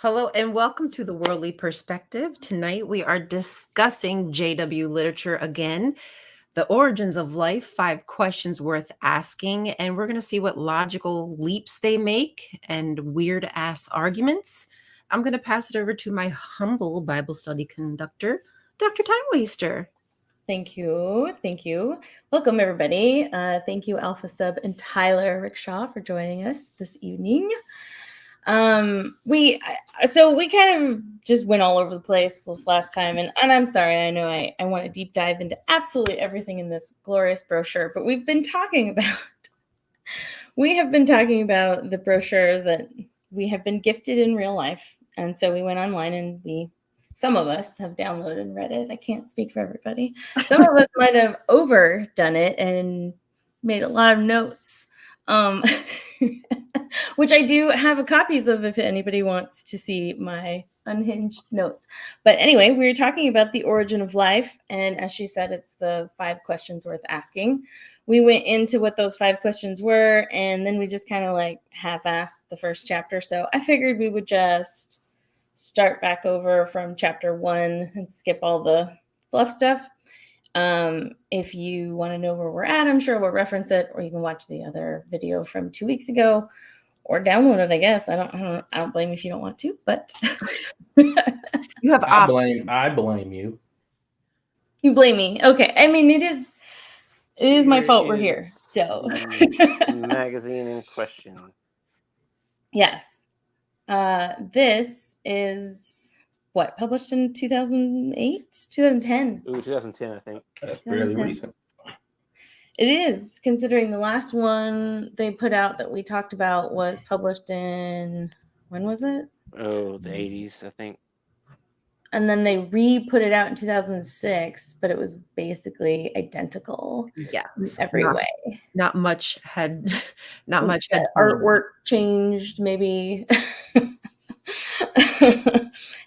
Hello and welcome to the Worldly Perspective. Tonight we are discussing JW literature again, the origins of life, 5 questions worth asking, and we're going to see what logical leaps they make and weird ass arguments. I'm going to pass it over to my humble Bible study conductor, Dr. Time Waster. Thank you. Thank you. Welcome, everybody. Thank you, Alpha Sub and Tyler Rickshaw, for joining us this evening. We kind of just went all over the place this last time, and I'm sorry. I know I want to deep dive into absolutely everything in this glorious brochure, but we have been talking about the brochure that we have been gifted in real life, and so we went online and some of us have downloaded and read it. I can't speak for everybody. Some of us might have overdone it and made a lot of notes, which I do have copies of if anybody wants to see my unhinged notes. But anyway, we were talking about the origin of life. And as she said, it's the 5 questions worth asking. We went into what those 5 questions were, and then we just kind of like half-assed the first chapter. So I figured we would just start back over from chapter 1 and skip all the fluff stuff. If you want to know where we're at, I'm sure we'll reference it, or you can watch the other video from 2 weeks ago, or download it. I guess I don't blame you if you don't want to, but You have I blame you. You blame me. Okay. I mean, it is my fault we're here. So magazine in question. Yes. This is what, published in 2008, 2010. Ooh, 2010, I think. That's fairly recent. It is, considering the last one they put out that we talked about was published in, when was it? Oh, the 80s, I think. And then they re-put it out in 2006, but it was basically identical. Yes, in every way. Not much had artwork changed, maybe.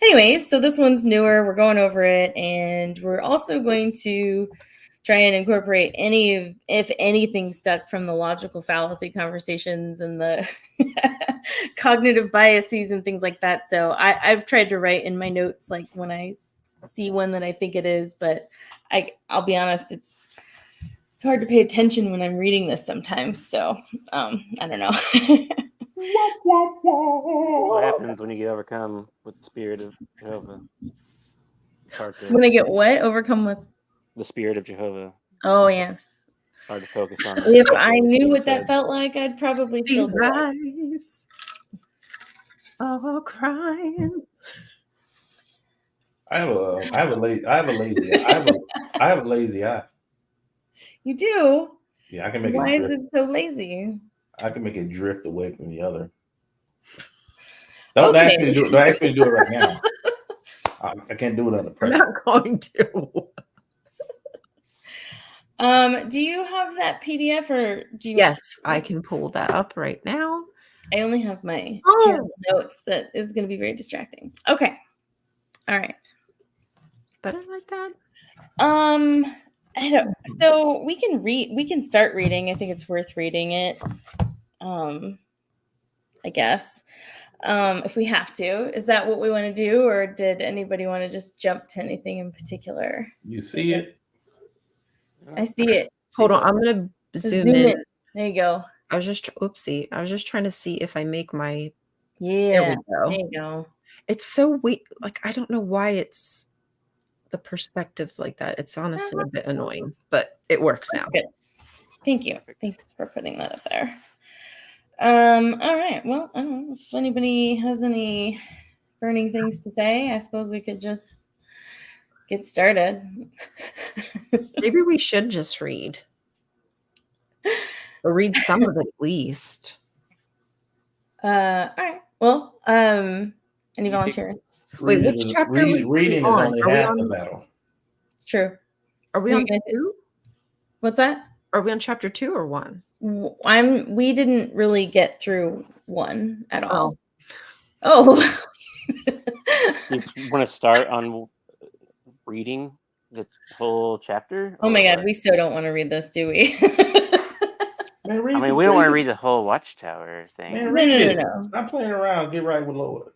Anyways, so this one's newer. We're going over it, and we're also going to try and incorporate if anything stuck from the logical fallacy conversations and the cognitive biases and things like that. So I've tried to write in my notes like when I see one that I think it is, but I'll be honest, it's hard to pay attention when I'm reading this sometimes. So I don't know. What happens when you get overcome with the spirit of Jehovah? When I get what? Overcome with? The spirit of Jehovah. Oh, yes. Hard to focus on. If I knew what that felt like, I'd probably still do it. Eyes are crying. I have a lazy eye. You do? Yeah, I can make Why it is it so lazy? I can make it drift away from the other. Don't ask me to do it right now. I can't do it under pressure. I'm not going to. Do you have that PDF or do you? Yes, I can pull that up right now. I only have my notes. That is going to be very distracting. Okay. All right. But I like that. I don't. So we can read. We can start reading. I think it's worth reading it. I guess. If we have to, is that what we want to do, or did anybody want to just jump to anything in particular? You see it? I see it. Hold on, I'm gonna zoom in. There you go. I was just trying to see if I make my. Yeah. There we go. There you go. It's so weird. Like I don't know why it's the perspectives like that. It's honestly a bit annoying, but it works now. Good. Thank you. Thanks for putting that up there. All right. Well, I don't know if anybody has any burning things to say. I suppose we could just get started. Maybe we should just read. Or read some of it at least. All right. Well, any volunteers? Wait, which chapter? Reading is only half the battle. It's true. Are we on 2? What's that? Are we on chapter 2 or 1? We didn't really get through 1 at all. Oh. You want to start on reading the whole chapter? Oh my God, we so don't want to read this, do we? I mean, we don't want to read the whole Watchtower thing. Man, no. Stop playing around. Get right with Lord.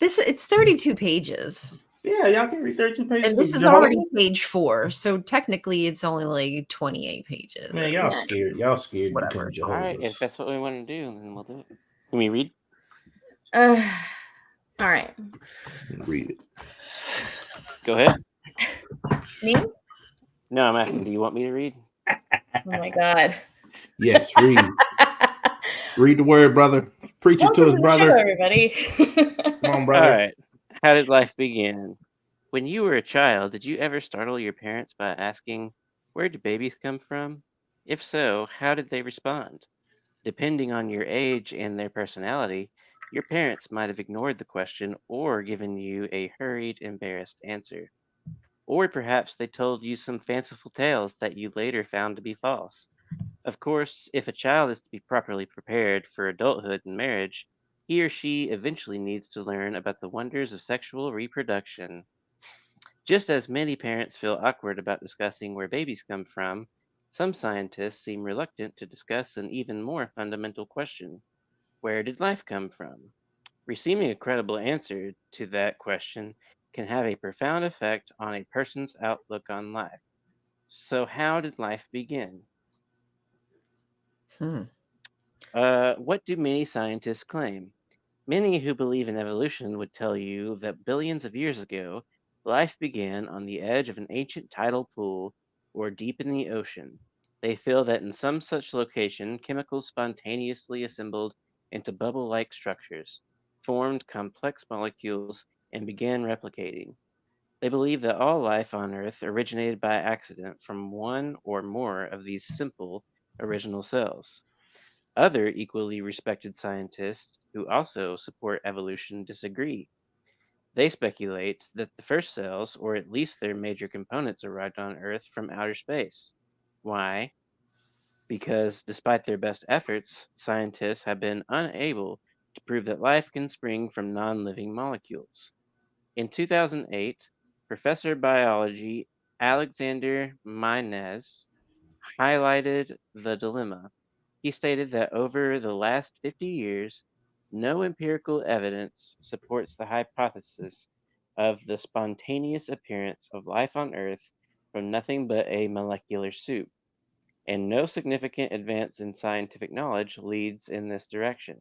It's 32 pages. Yeah, y'all can read 32 pages. And this of is already Jehovah? page 4. So technically it's only like 28 pages. Man, or y'all scared. Y'all scared to whatever. become All right, if Jehovah's. that's what we want to do, then we'll do it. Can we read? All right. Read it. Go ahead. Me? No, I'm asking, do you want me to read? Oh my God. Yes, read. Read the word, brother. Preach it to us, Welcome to the show, brother. everybody. Come on, All brother. right. How did life begin? When you were a child, did you ever startle your parents by asking, where do babies come from? If so, how did they respond? Depending on your age and their personality, your parents might have ignored the question or given you a hurried, embarrassed answer. Or perhaps they told you some fanciful tales that you later found to be false. Of course, if a child is to be properly prepared for adulthood and marriage, he or she eventually needs to learn about the wonders of sexual reproduction. Just as many parents feel awkward about discussing where babies come from, some scientists seem reluctant to discuss an even more fundamental question: where did life come from? Receiving a credible answer to that question can have a profound effect on a person's outlook on life. So, how did life begin? Hmm. What do many scientists claim? Many who believe in evolution would tell you that billions of years ago, life began on the edge of an ancient tidal pool or deep in the ocean. They feel that in some such location, chemicals spontaneously assembled into bubble like structures, formed complex molecules, and began replicating. They believe that all life on Earth originated by accident from one or more of these simple original cells. Other equally respected scientists who also support evolution disagree. They speculate that the first cells, or at least their major components, arrived on Earth from outer space. Why? Because despite their best efforts, scientists have been unable to prove that life can spring from non living molecules. In 2008, Professor Biology Alexander Maynes highlighted the dilemma. He stated that over the last 50 years, no empirical evidence supports the hypothesis of the spontaneous appearance of life on Earth from nothing but a molecular soup, and no significant advance in scientific knowledge leads in this direction.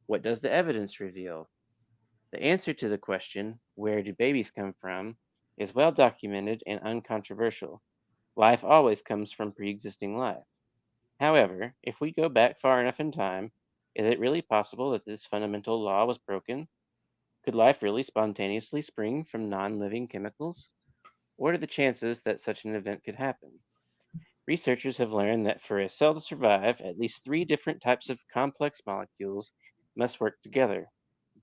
What does the evidence reveal? The answer to the question, where do babies come from, is well documented and uncontroversial. Life always comes from pre existing life. However, if we go back far enough in time, is it really possible that this fundamental law was broken? Could life really spontaneously spring from non living chemicals? What are the chances that such an event could happen? Researchers have learned that for a cell to survive, at least three different types of complex molecules must work together: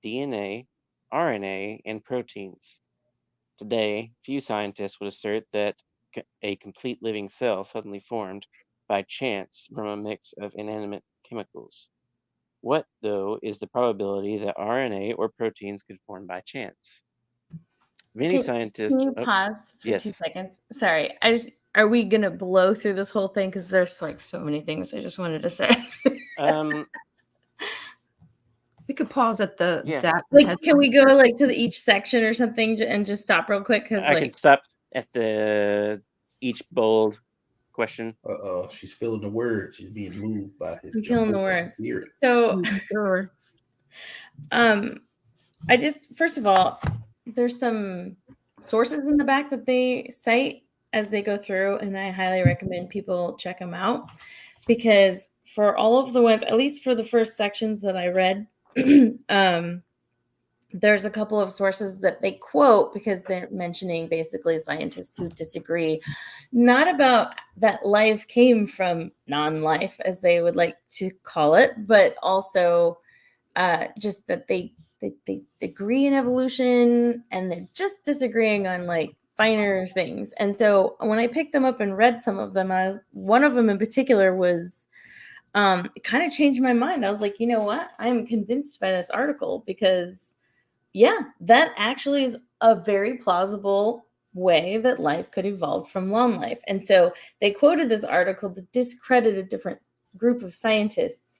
DNA, RNA, and proteins. Today, few scientists would assert that a complete living cell suddenly formed by chance from a mix of inanimate chemicals. What, though, is the probability that RNA or proteins could form by chance? Many Can, scientists. can you Oh, pause for 2 yes. seconds? Sorry. Are we going to blow through this whole thing? Because there's like so many things I just wanted to say. Um. We could pause at Yeah. that. Like, can we go like to each section or something and just stop real quick? Because I can stop at the each bold question. She's feeling the word. She's being moved by his I'm feeling the Jehovah's words. spirit. So, Sure. I just, first of all, there's some sources in the back that they cite as they go through, and I highly recommend people check them out, because for all of the ones, at least for the first sections that I read, there's a couple of sources that they quote because they're mentioning basically scientists who disagree, not about that life came from non-life, as they would like to call it, but also just that they agree in evolution, and they're just disagreeing on like finer things. And so when I picked them up and read some of them, one of them in particular was it kind of changed my mind. I was like, you know what? I'm convinced by this article, because yeah, that actually is a very plausible way that life could evolve from long life. And so they quoted this article to discredit a different group of scientists,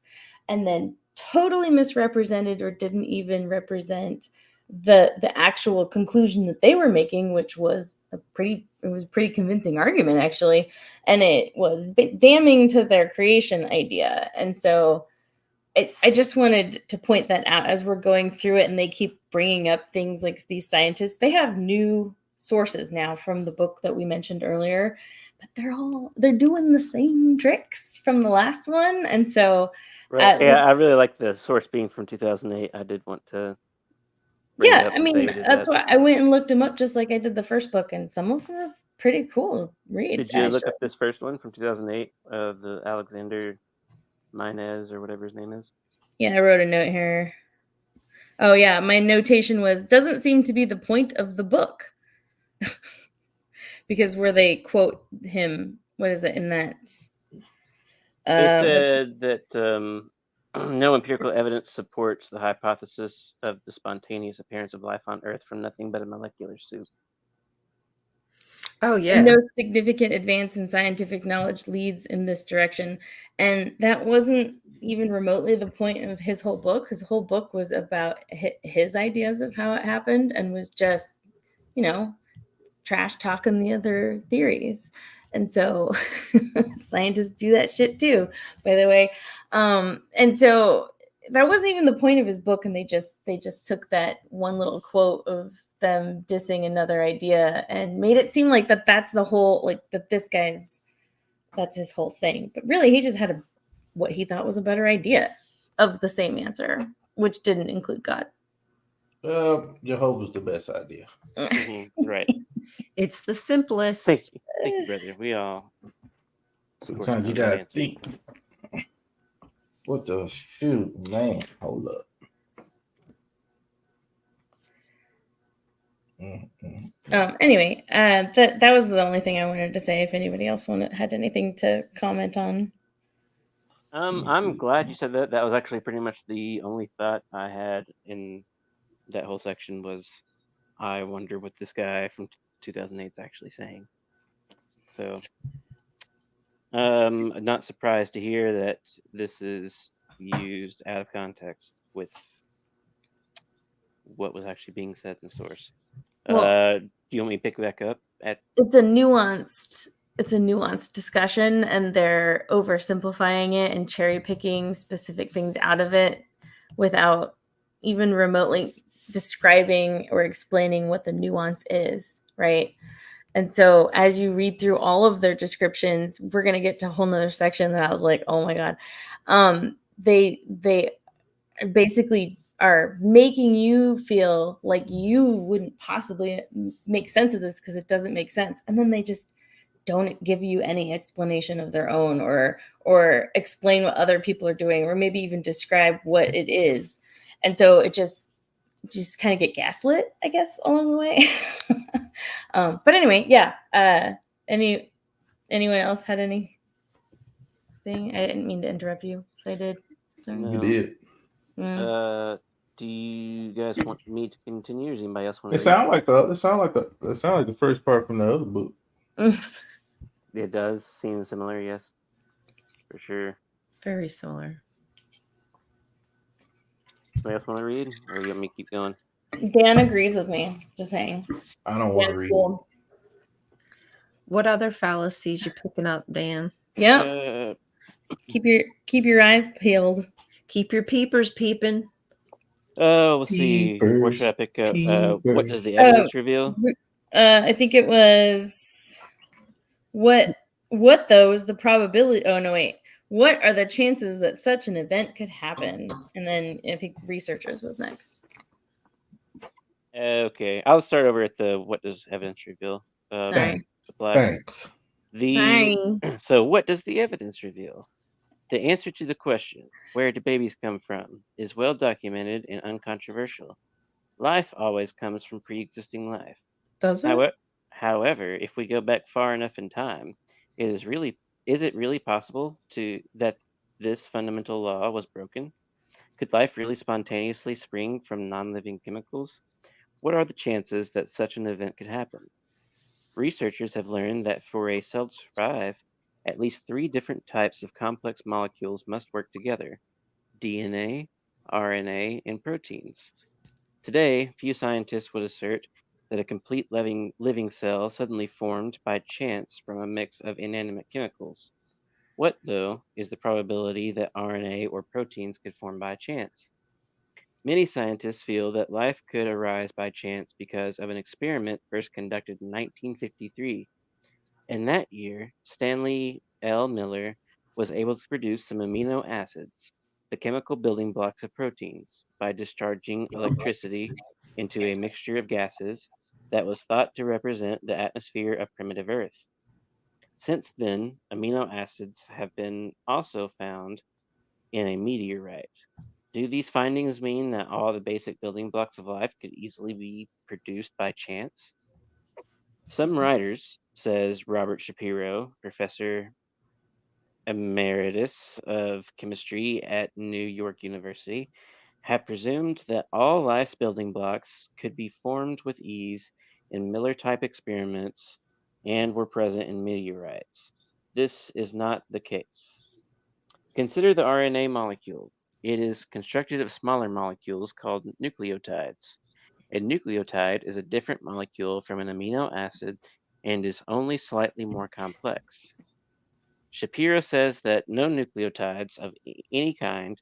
and then totally misrepresented or didn't even represent the actual conclusion that they were making, which was a pretty convincing argument, actually, and it was damning to their creation idea. And so I just wanted to point that out as we're going through it, and they keep bringing up things like these scientists. They have new sources now from the book that we mentioned earlier, but they're doing the same tricks from the last one. And so Right. Yeah, I really like the source being from 2008. I did want to bring it yeah, up I the mean, way you did that's that. why I went and looked them up just like I did the first book, and some of them are pretty cool to read. Did you look actually. up this first one from 2008, the Alexander Minez or whatever his name is? Yeah, I wrote a note here. Oh yeah, my notation was doesn't seem to be the point of the book. Because where they quote him, what is it in that? They said that no empirical evidence supports the hypothesis of the spontaneous appearance of life on Earth from nothing but a molecular soup. Oh yeah. No significant advance in scientific knowledge leads in this direction. And that wasn't even remotely the point of his whole book. His whole book was about his ideas of how it happened, and was just, trash talking the other theories. And so scientists do that shit too, by the way. And so that wasn't even the point of his book, and they just took that one little quote of them dissing another idea and made it seem like that's the whole, like, that's his whole thing. But really, he just had what he thought was a better idea of the same answer, which didn't include God. Jehovah's the best idea. Right. It's the simplest. Thank you, brother. We all. Sometimes you gotta think. What the shoot, man? Hold up. Anyway, that was the only thing I wanted to say. If anybody else had anything to comment on. I'm glad you said that. That was actually pretty much the only thought I had in that whole section was, I wonder what this guy from 2008 is actually saying. So, I'm not surprised to hear that this is used out of context with what was actually being said in the source. Well, Do you want me to pick back up at? it's a nuanced discussion, and they're oversimplifying it and cherry picking specific things out of it without even remotely describing or explaining what the nuance is, right? And so as you read through all of their descriptions, we're going to get to a whole nother section that I was like, oh my God. They basically are making you feel like you wouldn't possibly make sense of this because it doesn't make sense. And then they just don't give you any explanation of their own, or explain what other people are doing, or maybe even describe what it is. And so it just kind of get gaslit, I guess, along the way. But anyway, yeah. Anyone else had anything? I didn't mean to interrupt you. If I did, sorry. No. You did. Do you guys want me to continue, or does anybody else want to? It sound like the first part from the other book. It does seem similar, yes, for sure. Very similar. Anybody else want to read, or you want me to keep going? Dan agrees with me. Just saying. I don't want to read. Cool. What other fallacies you picking up, Dan? Yep. Keep your eyes peeled. Keep your peepers peeping. Let's see. Where should I pick up? What does the evidence reveal? I think it was what though is the probability? Oh no, wait. What are the chances that such an event could happen? And then I think researchers was next. Okay, I'll start over at the what does evidence reveal? Sorry. Thanks. So what does the evidence reveal? The answer to the question, where do babies come from, is well documented and uncontroversial. Life always comes from pre-existing life. Does it? However, if we go back far enough in time, is it really possible that this fundamental law was broken? Could life really spontaneously spring from non-living chemicals? What are the chances that such an event could happen? Researchers have learned that for a cell to survive, at least 3 different types of complex molecules must work together. DNA, RNA, and proteins. Today, few scientists would assert that a complete living cell suddenly formed by chance from a mix of inanimate chemicals. What, though, is the probability that RNA or proteins could form by chance? Many scientists feel that life could arise by chance because of an experiment first conducted in 1953. In that year, Stanley L. Miller was able to produce some amino acids, the chemical building blocks of proteins, by discharging electricity into a mixture of gases that was thought to represent the atmosphere of primitive Earth. Since then, amino acids have been also found in a meteorite. Do these findings mean that all the basic building blocks of life could easily be produced by chance? Some writers, says Robert Shapiro, professor emeritus of chemistry at New York University, have presumed that all life's building blocks could be formed with ease in Miller type experiments and were present in meteorites. This is not the case. Consider the RNA molecule. It is constructed of smaller molecules called nucleotides. A nucleotide is a different molecule from an amino acid and is only slightly more complex. Shapiro says that no nucleotides of any kind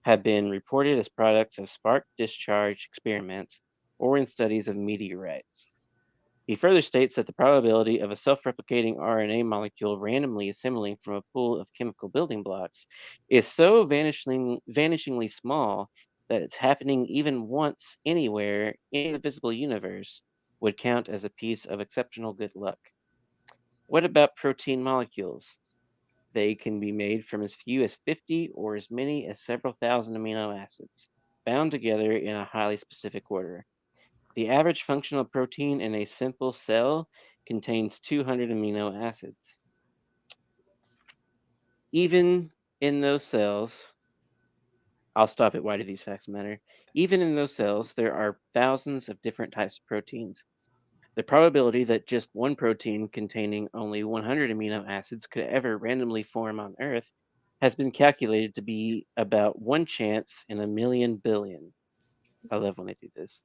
have been reported as products of spark discharge experiments or in studies of meteorites. He further states that the probability of a self-replicating RNA molecule randomly assembling from a pool of chemical building blocks is so vanishingly small that it's happening even once anywhere in the visible universe would count as a piece of exceptional good luck. What about protein molecules? They can be made from as few as 50 or as many as several thousand amino acids, bound together in a highly specific order. The average functional protein in a simple cell contains 200 amino acids. Even in those cells, I'll stop at why do these facts matter? Even in those cells, there are thousands of different types of proteins. The probability that just one protein containing only 100 amino acids could ever randomly form on Earth has been calculated to be about one chance in a million billion. I love when they do this.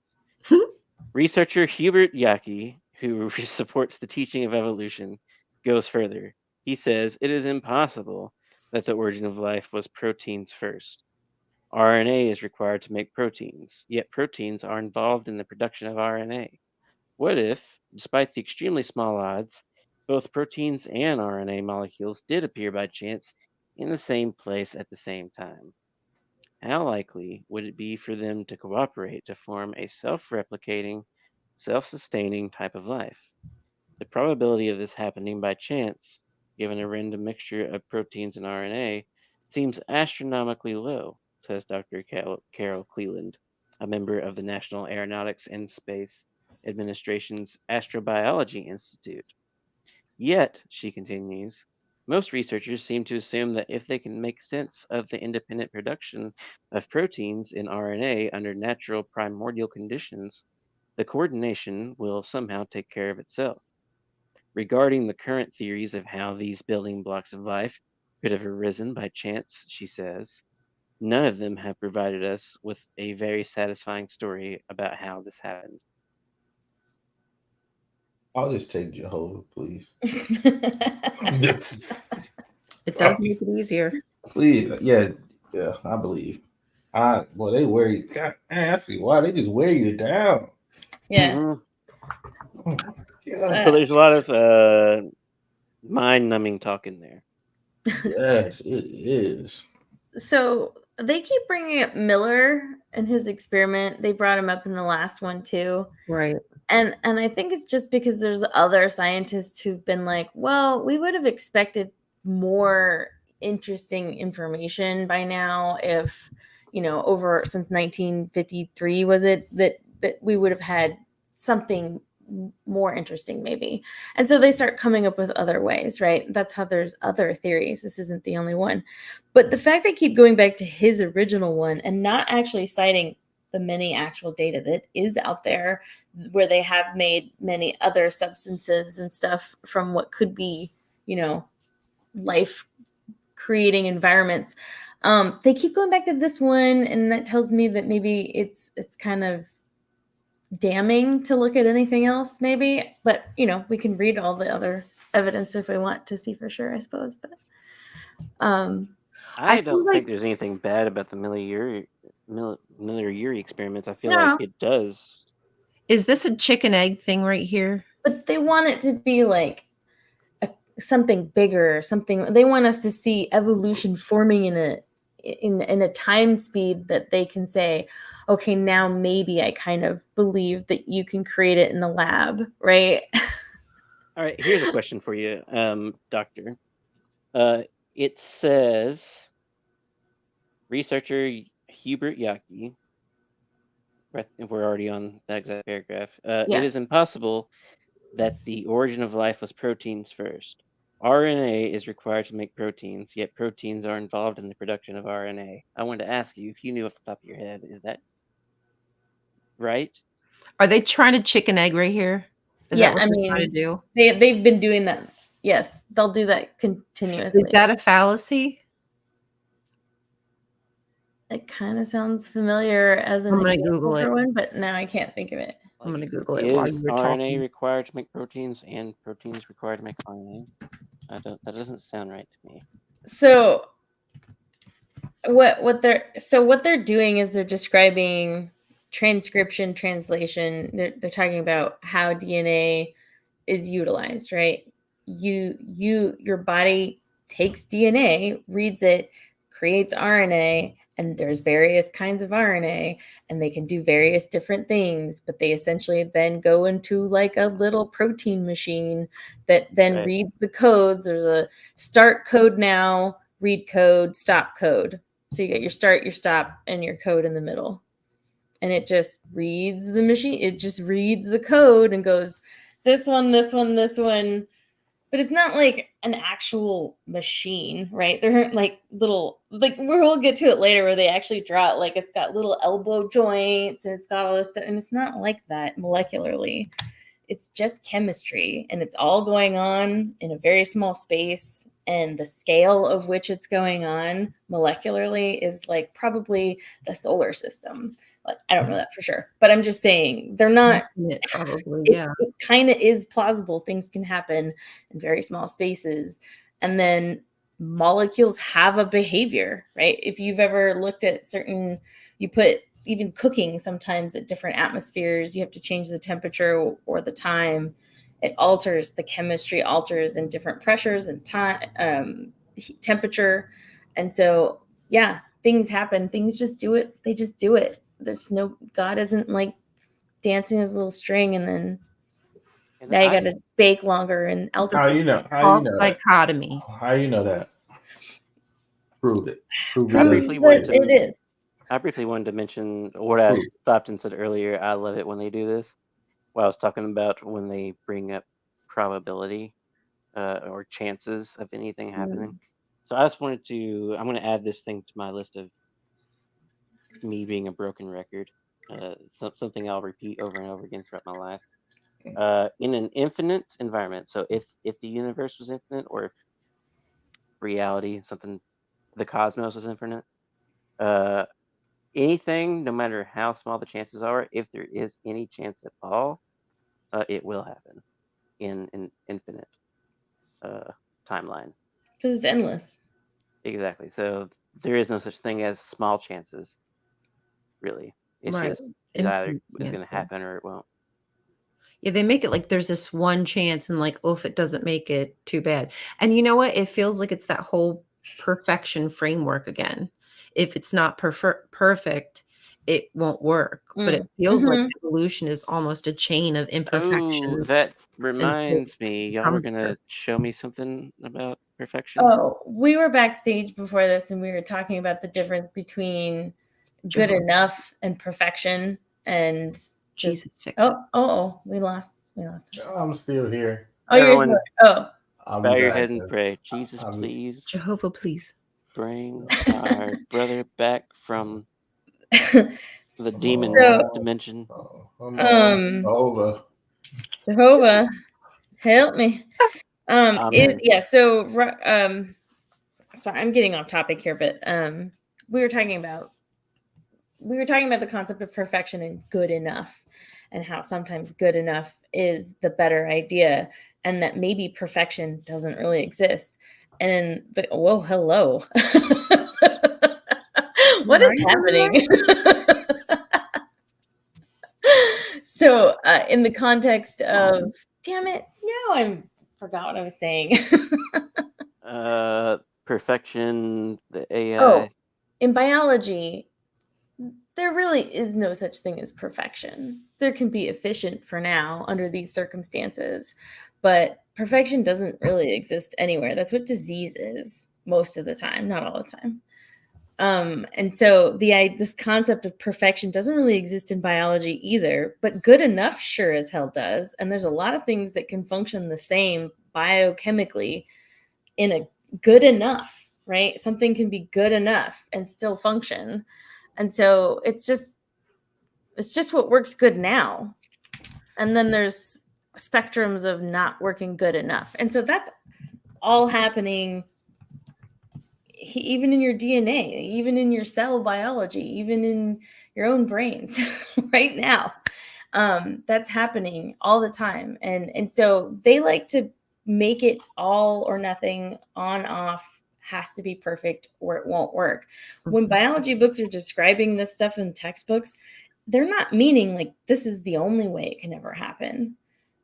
Researcher Hubert Yaki, who supports the teaching of evolution, goes further. He says it is impossible that the origin of life was proteins first. RNA is required to make proteins, yet proteins are involved in the production of RNA. What if, despite the extremely small odds, both proteins and RNA molecules did appear by chance in the same place at the same time? How likely would it be for them to cooperate to form a self-replicating, self-sustaining type of life? The probability of this happening by chance, given a random mixture of proteins and RNA, seems astronomically low, says Dr. Carol Cleland, a member of the National Aeronautics and Space Administration's Astrobiology Institute. Yet, she continues, most researchers seem to assume that if they can make sense of the independent production of proteins in RNA under natural primordial conditions, the coordination will somehow take care of itself. Regarding the current theories of how these building blocks of life could have arisen by chance, she says, none of them have provided us with a very satisfying story about how this happened. I'll just take Jehovah, please. It does make it easier. Please, yeah, I believe. Well, they wear you. God, man, I see why they just wear you down. Yeah. God. So there's a lot of mind-numbing talk in there. Yes, it is. So they keep bringing up Miller and his experiment. They brought him up in the last one too. Right. And I think it's just because there's other scientists who've been like, well, we would have expected more interesting information by now if, over since 1953 was it that we would have had something more interesting maybe. And so they start coming up with other ways, right? That's how there's other theories. This isn't the only one. But the fact they keep going back to his original one and not actually citing the many actual data that is out there where they have made many other substances and stuff from what could be, life creating environments. They keep going back to this one, and that tells me that maybe it's kind of damning to look at anything else, maybe. But we can read all the other evidence if we want to see for sure, I suppose. But I I feel don't like think there's anything bad about the Miller-Urey experiments. I feel No. like it does. is this a chicken egg thing right here? but they want it to be like something bigger, something. They want us to see evolution forming in a time speed that they can say, okay, now maybe I kind of believe that you can create it in the lab, right? All right, here's a question for you, Doctor. It says researcher Hubert Yaki. We're already on that exact paragraph. Yeah. It is impossible that the origin of life was proteins first. RNA is required to make proteins, yet proteins are involved in the production of RNA. I wanted to ask you if you knew off the top of your head, is that right? Are they trying to chicken egg right here? Is Yeah, that what I they're trying to mean, do? they've been doing that. Yes, they'll do that continuously. Is that a fallacy? It kind of sounds familiar as an I'm gonna example Google it. for one, but now I can't think of it. I'm gonna Google it while Is you were RNA talking. required to make proteins and proteins required to make RNA? That doesn't sound right to me. So what they're doing is they're describing transcription, translation. They're talking about how DNA is utilized, right? Your body takes DNA, reads it, creates RNA, and there's various kinds of RNA, and they can do various different things, but they essentially then go into like a little protein machine that then reads the codes. There's a start code now, read code, stop code. So you get your start, your stop, and your code in the middle. And it just reads the machine. It just reads the code and goes, this one, this one, this one. But it's not like an actual machine, right? They're like little, like we'll get to it later where they actually draw it. Like it's got little elbow joints and it's got all this stuff. And it's not like that molecularly. It's just chemistry, and it's all going on in a very small space, and the scale of which it's going on molecularly is like probably the solar system. Like, I don't know that for sure, but I'm just saying they're not. Probably, yeah. It kind of is plausible. Things can happen in very small spaces, and then molecules have a behavior, right? If you've ever looked at you put even cooking sometimes at different atmospheres, you have to change the temperature or the time. It alters, the chemistry alters in different pressures and time, temperature. And so, yeah, things happen. Things just do it. They just do it. God isn't like dancing his little string and then now you got to bake longer and altitude. How you know? Dichotomy. How you know that? Prove it. Prove that it is. I briefly wanted to mention what I stopped and said earlier. I love it when they do this. What I was talking about when they bring up probability or chances of anything happening. So I just wanted to, I'm going to add this thing to my list of me being a broken record. Something I'll repeat over and over again throughout my life. In an infinite environment, so if the universe was infinite, or if reality, the cosmos was infinite, anything, no matter how small the chances are, if there is any chance at all, it will happen in an infinite timeline. Because it's endless. Exactly. So there is no such thing as small chances, really. It's just it either is going to happen or it won't. Yeah, they make it like there's this one chance, and like, oh, if it doesn't make it, too bad. And you know what? It feels like it's that whole perfection framework again. If it's not perfect, it won't work. But it feels like evolution is almost a chain of imperfections. Oh, that reminds me. Y'all were going to show me something about perfection? Oh, we were backstage before this, and we were talking about the difference between good enough and perfection. And Jesus fix it. We lost. I'm still here. Oh, you're still. Oh, bow your head and pray. Jesus, please. Jehovah, please bring our brother back from the demon dimension. Jehovah, help me. So sorry, I'm getting off topic here, but we were talking about the concept of perfection and good enough, and how sometimes good enough is the better idea, and that maybe perfection doesn't really exist. And whoa, hello. What is happening? So in the context of, damn it, now I forgot what I was saying. Perfection, the AI. Oh, in biology, there really is no such thing as perfection. There can be efficient for now under these circumstances, but perfection doesn't really exist anywhere. That's what disease is most of the time, not all the time. And so this concept of perfection doesn't really exist in biology either, but good enough sure as hell does. And there's a lot of things that can function the same biochemically in a good enough, right? Something can be good enough and still function. And so it's just what works good now. And then there's spectrums of not working good enough. And so that's all happening even in your DNA, even in your cell biology, even in your own brains right now. That's happening all the time. And so they like to make it all or nothing, on, off, has to be perfect or it won't work. When biology books are describing this stuff in textbooks, they're not meaning like this is the only way it can ever happen.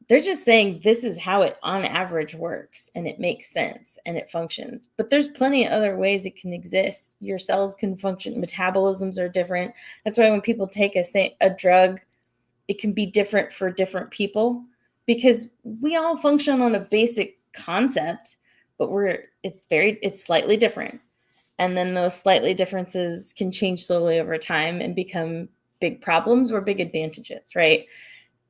They're just saying this is how it on average works and it makes sense and it functions. But there's plenty of other ways it can exist. Your cells can function. Metabolisms are different. That's why when people take a drug, it can be different for different people because we all function on a basic concept, but it's slightly different. And then those slightly differences can change slowly over time and become big problems or big advantages, right?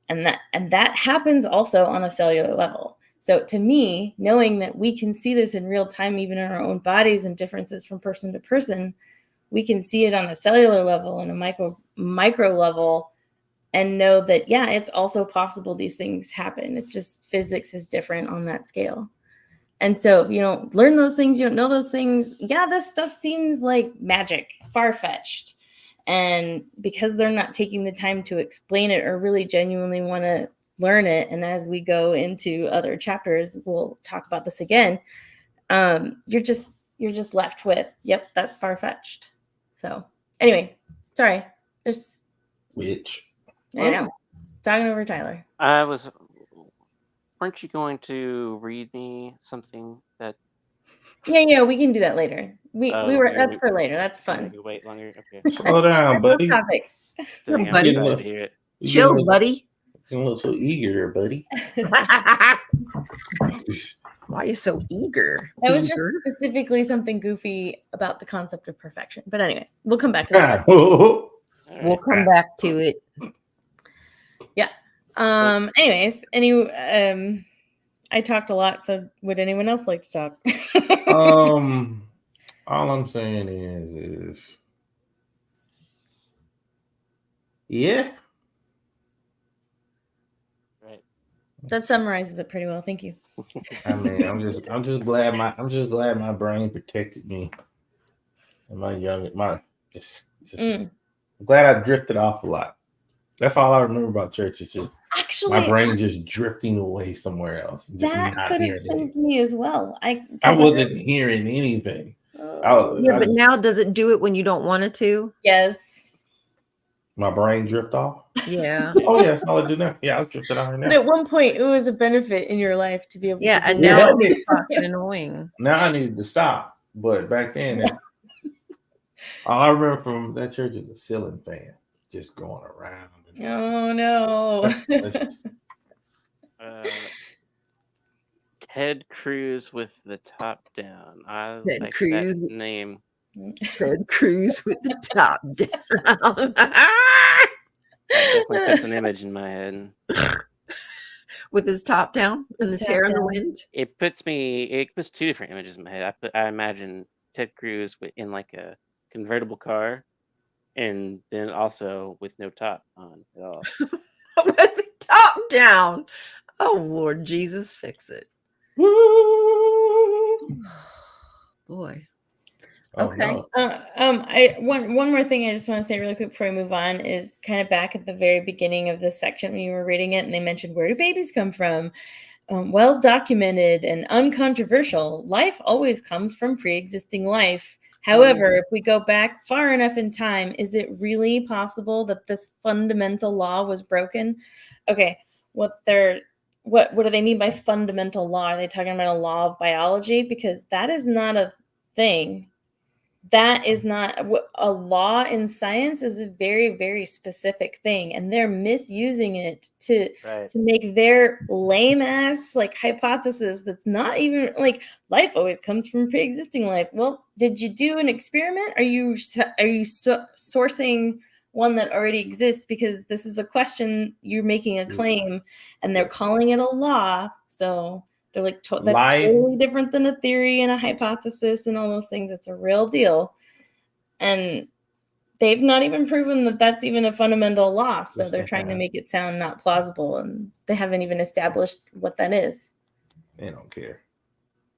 And that happens also on a cellular level. So to me, knowing that we can see this in real time, even in our own bodies and differences from person to person, we can see it on a cellular level and a micro level and know that, yeah, it's also possible these things happen. It's just physics is different on that scale. And so if you don't learn those things, you don't know those things, yeah, this stuff seems like magic, far-fetched. And because they're not taking the time to explain it or really genuinely want to learn it, and as we go into other chapters, we'll talk about this again, you're just left with, yep, that's far-fetched. So anyway, sorry. Which? I know. Talking over Tyler. Weren't you going to read me something that? Yeah, we can do that later. That's for later. That's fun. Wait longer. Okay. Slow down, buddy. Topic. Dang, I'm buddy. excited to hear it. Chill, buddy. You look so eager, buddy. Why are you so eager? That was just specifically something goofy about the concept of perfection. But anyways, we'll come back to that. We'll come back to it. Yeah. Anyways, I talked a lot, so would anyone else like to talk? All I'm saying is yeah. Right. That summarizes it pretty well. Thank you. I mean, I'm just glad my brain protected me. And I'm glad I drifted off a lot. That's all I remember about church. Is just actually my brain just drifting away somewhere else. Just that could have saved me as well. I wasn't hearing anything. But now does it do it when you don't want it to? Yes. My brain drift off? Yeah. Oh, yeah, that's all I do now. Yeah, I'll drift it out right now. But at one point, it was a benefit in your life to be able to and now it's fucking annoying. Now I need to stop. But back then, all I remember from that church is a ceiling fan just going around. Oh, no. Ted Cruz with the top down. I Ted like Cruz. that name. Ted Cruz with the top down. That definitely puts an image in my head. With his top down, with his hair in the wind. It puts two different images in my head. I imagine Ted Cruz in like a convertible car, and then also with no top on at all. With the top down. Oh Lord Jesus, fix it. Boy. Oh Okay. no. One more thing I just want to say really quick before I move on is kind of back at the very beginning of this section when you were reading it, and they mentioned, where do babies come from? Well documented and uncontroversial. Life always comes from pre-existing life. However, if we go back far enough in time, is it really possible that this fundamental law was broken? Okay, what do they mean by fundamental law? Are they talking about a law of biology? Because that is not a thing. That is not a law in science. Is a very, very specific thing, and they're misusing it to make their lame ass like hypothesis that's not even like life always comes from pre-existing life. Well, did you do an experiment? Are you sourcing one that already exists? Because this is a question, you're making a claim, and they're calling it a law. So they're like, that's Life. totally different than a theory and a hypothesis and all those things. It's a real deal. And they've not even proven that that's even a fundamental law. So they're trying to make it sound not plausible. And they haven't even established what that is. They don't care.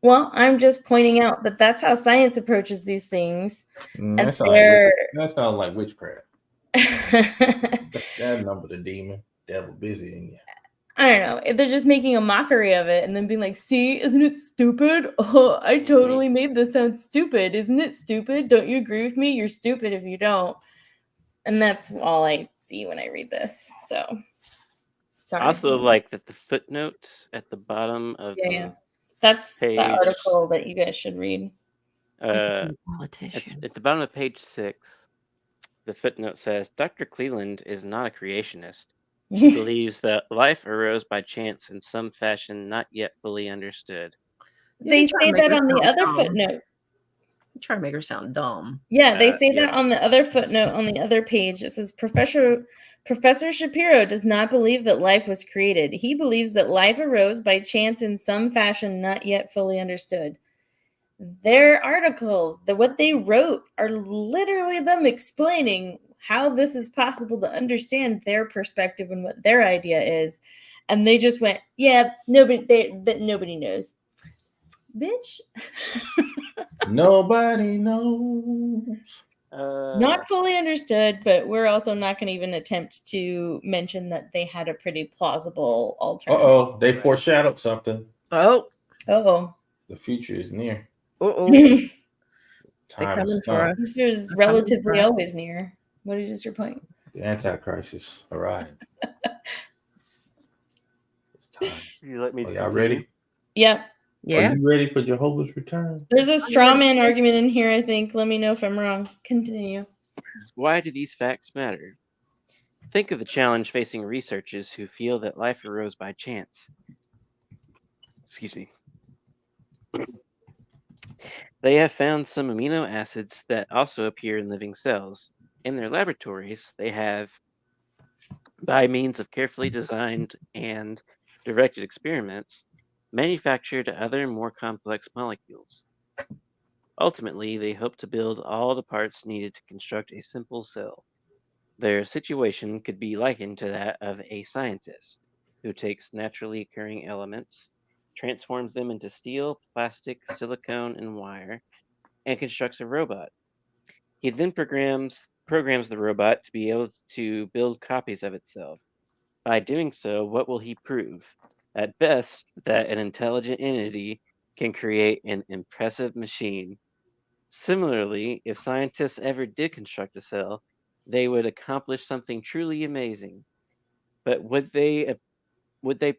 Well, I'm just pointing out that that's how science approaches these things. That sounds like witchcraft. That number the demon, devil busy in you. I don't know. They're just making a mockery of it and then being like, see, isn't it stupid? Oh, I totally made this sound stupid. Isn't it stupid? Don't you agree with me? You're stupid if you don't. And that's all I see when I read this. So, sorry. Also, like that the footnotes at the bottom of the that's page, the article that you guys should read. At the bottom of page 6, the footnote says, Dr. Cleland is not a creationist. She believes that life arose by chance in some fashion not yet fully understood. They say that on the other footnote. You try to make her sound dumb. Yeah, they say that on the other footnote on the other page. It says Professor Shapiro does not believe that life was created. He believes that life arose by chance in some fashion not yet fully understood. Their articles, what they wrote, are literally them explaining how this is possible to understand their perspective and what their idea is. And they just went, yeah, nobody knows. Bitch. Nobody knows. Not fully understood, but we're also not going to even attempt to mention that they had a pretty plausible alternative. They foreshadowed something. The future is near. They're coming for us. The future is relatively always near. What is your point? The Antichrist is arrived. It's time. You let me. Are y'all ready? Yep. Yeah. Are you ready for Jehovah's return? There's a straw man argument in here, I think. Let me know if I'm wrong. Continue. Why do these facts matter? Think of the challenge facing researchers who feel that life arose by chance. Excuse me. They have found some amino acids that also appear in living cells. In their laboratories, they have, by means of carefully designed and directed experiments, manufactured other more complex molecules. Ultimately, they hope to build all the parts needed to construct a simple cell. Their situation could be likened to that of a scientist who takes naturally occurring elements, transforms them into steel, plastic, silicone, and wire, and constructs a robot. He then programs the robot to be able to build copies of itself. By doing so, what will he prove? At best, that an intelligent entity can create an impressive machine. Similarly, if scientists ever did construct a cell, they would accomplish something truly amazing. But would they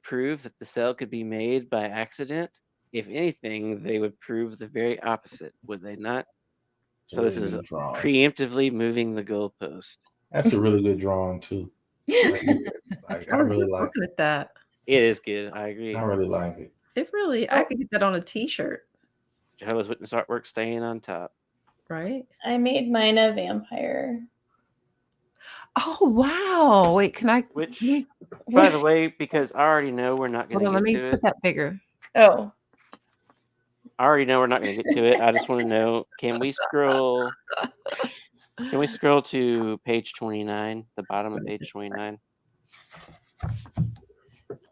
prove that the cell could be made by accident? If anything, they would prove the very opposite, would they not? So this is preemptively moving the goalpost. That's a really good drawing too. I really like looking at that. It is good. I agree. I really like it. I could get that on a T-shirt. Jehovah's Witness artwork staying on top. Right. I made mine a vampire. Oh wow! Wait, can I? Which, by the way, because I already know we're not going to get to it. Let me put that bigger. Oh. I already know we're not going to get to it. I just want to know, can we scroll to page 29, the bottom of page 29?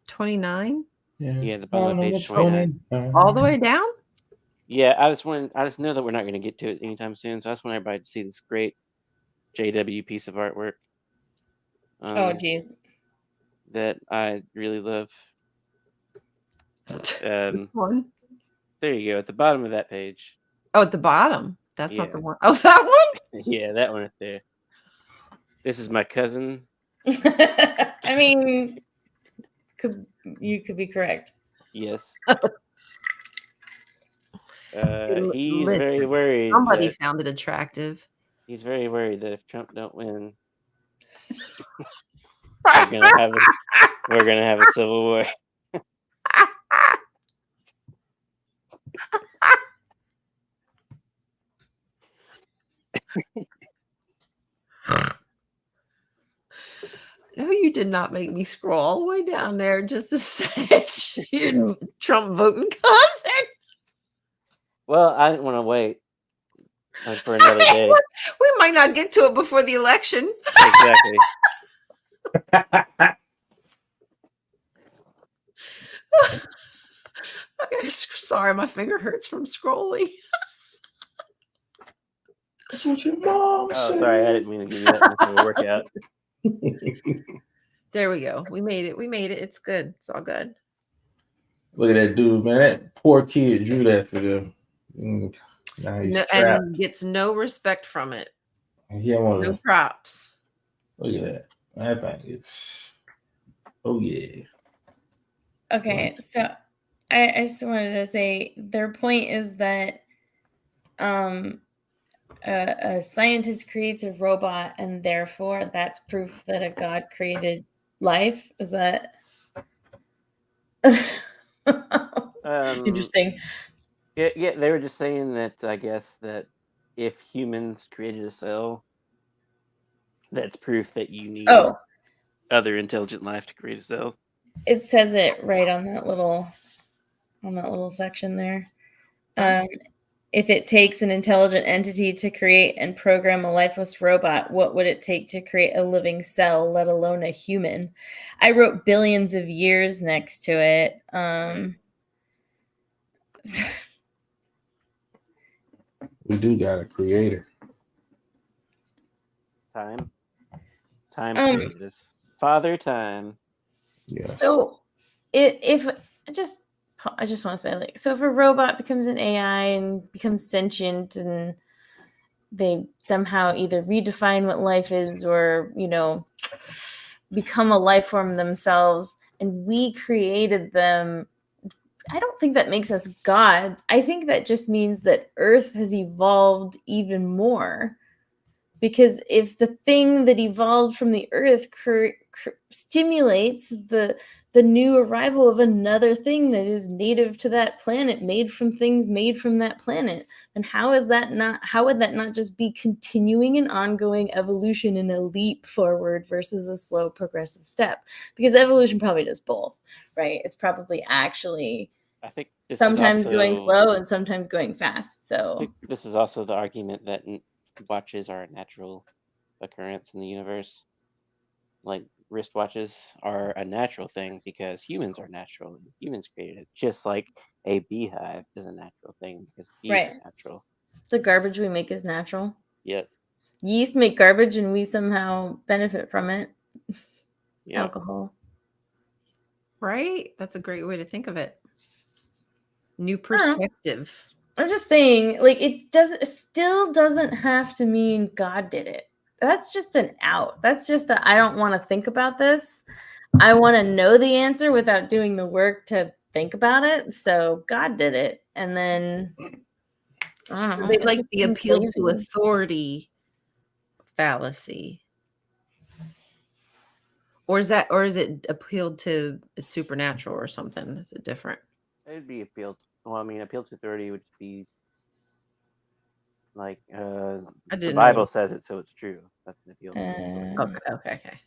29? Yeah, the bottom of page 29. All the way down? Yeah, I just know that we're not going to get to it anytime soon, so I just want everybody to see this great JW piece of artwork. Oh, geez. That I really love. One. There you go, at the bottom of that page. Oh, at the bottom. That's not Yeah. the one. Oh, that one? Yeah, that one right there. This is my cousin. I mean, you could be correct. Yes. He's Listen, very worried. somebody found it attractive. He's very worried that if Trump don't win, we're gonna have a civil war. No, you did not make me scroll all the way down there just to say your Trump voting cousin. Well, I didn't want to wait for another day. We might not get to it before the election. Exactly. Sorry, my finger hurts from scrolling. That's what your mom said. Oh, sorry, I didn't mean to give you that much of a workout. There we go. We made it. It's good. It's all good. Look at that dude, man. That poor kid drew that for them. Now he's trapped. And gets no respect from it. He had one of No them. props. Look at that. That thing is. Oh yeah. Okay, so I just wanted to say their point is that a scientist creates a robot and therefore that's proof that a god created life. Is that interesting? Yeah, they were just saying that I guess that if humans created a cell, that's proof that you need other intelligent life to create a cell. It says it right on that little section there. If it takes an intelligent entity to create and program a lifeless robot, what would it take to create a living cell, let alone a human? I wrote billions of years next to it. We do got a creator. Time created this. Father Time. Yes. So, if I just want to say, like, so if a robot becomes an AI and becomes sentient and they somehow either redefine what life is or, become a life form themselves and we created them, I don't think that makes us gods. I think that just means that Earth has evolved even more. Because if the thing that evolved from the Earth stimulates the new arrival of another thing that is native to that planet, made from things made from that planet, then how would that not just be continuing an ongoing evolution in a leap forward versus a slow progressive step? Because evolution probably does both, right? It's probably actually I think this sometimes is also, going slow and sometimes going fast. So I think this is also the argument that watches are a natural occurrence in the universe. Like wristwatches are a natural thing because humans are natural and humans created it. Just like a beehive is a natural thing because bees are natural. The garbage we make is natural. Yep. Yeast make garbage and we somehow benefit from it. Yep. Alcohol. Right? That's a great way to think of it. New perspective. I'm just saying, like, it still doesn't have to mean God did it. That's just an out. That's just I don't want to think about this. I want to know the answer without doing the work to think about it. So God did it. And then I don't know. They like the appeal to authority fallacy. Or is it appealed to supernatural or something? Is it different? It'd be appealed. Well, I mean, appeal to authority would be like the Bible says it, so it's true. That's an appeal. Okay.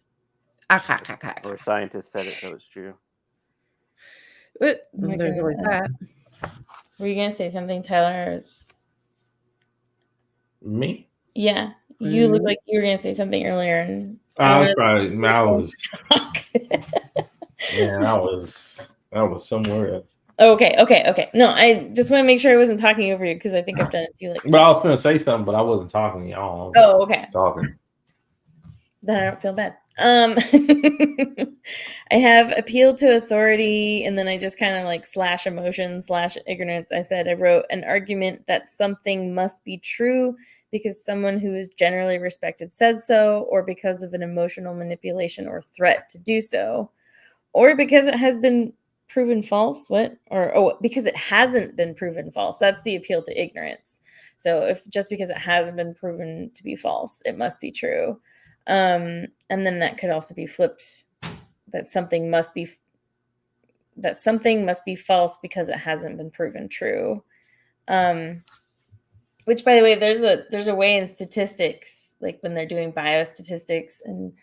Or scientists said it, so it's true. There's always that. Were you gonna say something, Tyler? Me? Yeah, you look like you were gonna say something earlier, and I was somewhere else. Okay. No, I just want to make sure I wasn't talking over you because I think I've done it to you like. But I was gonna say something, but I wasn't talking to y'all. Oh, okay. Talking. Then I don't feel bad. I have appeal to authority, and then I just kind of like slash emotion slash ignorance. I wrote an argument that something must be true because someone who is generally respected said so, or because of an emotional manipulation or threat to do so, or because it has been proven false. What? Or because it hasn't been proven false. That's the appeal to ignorance. So if just because it hasn't been proven to be false, it must be true. And then that could also be flipped, that something must be false because it hasn't been proven true. Which, by the way, there's a way in statistics, like when they're doing biostatistics, and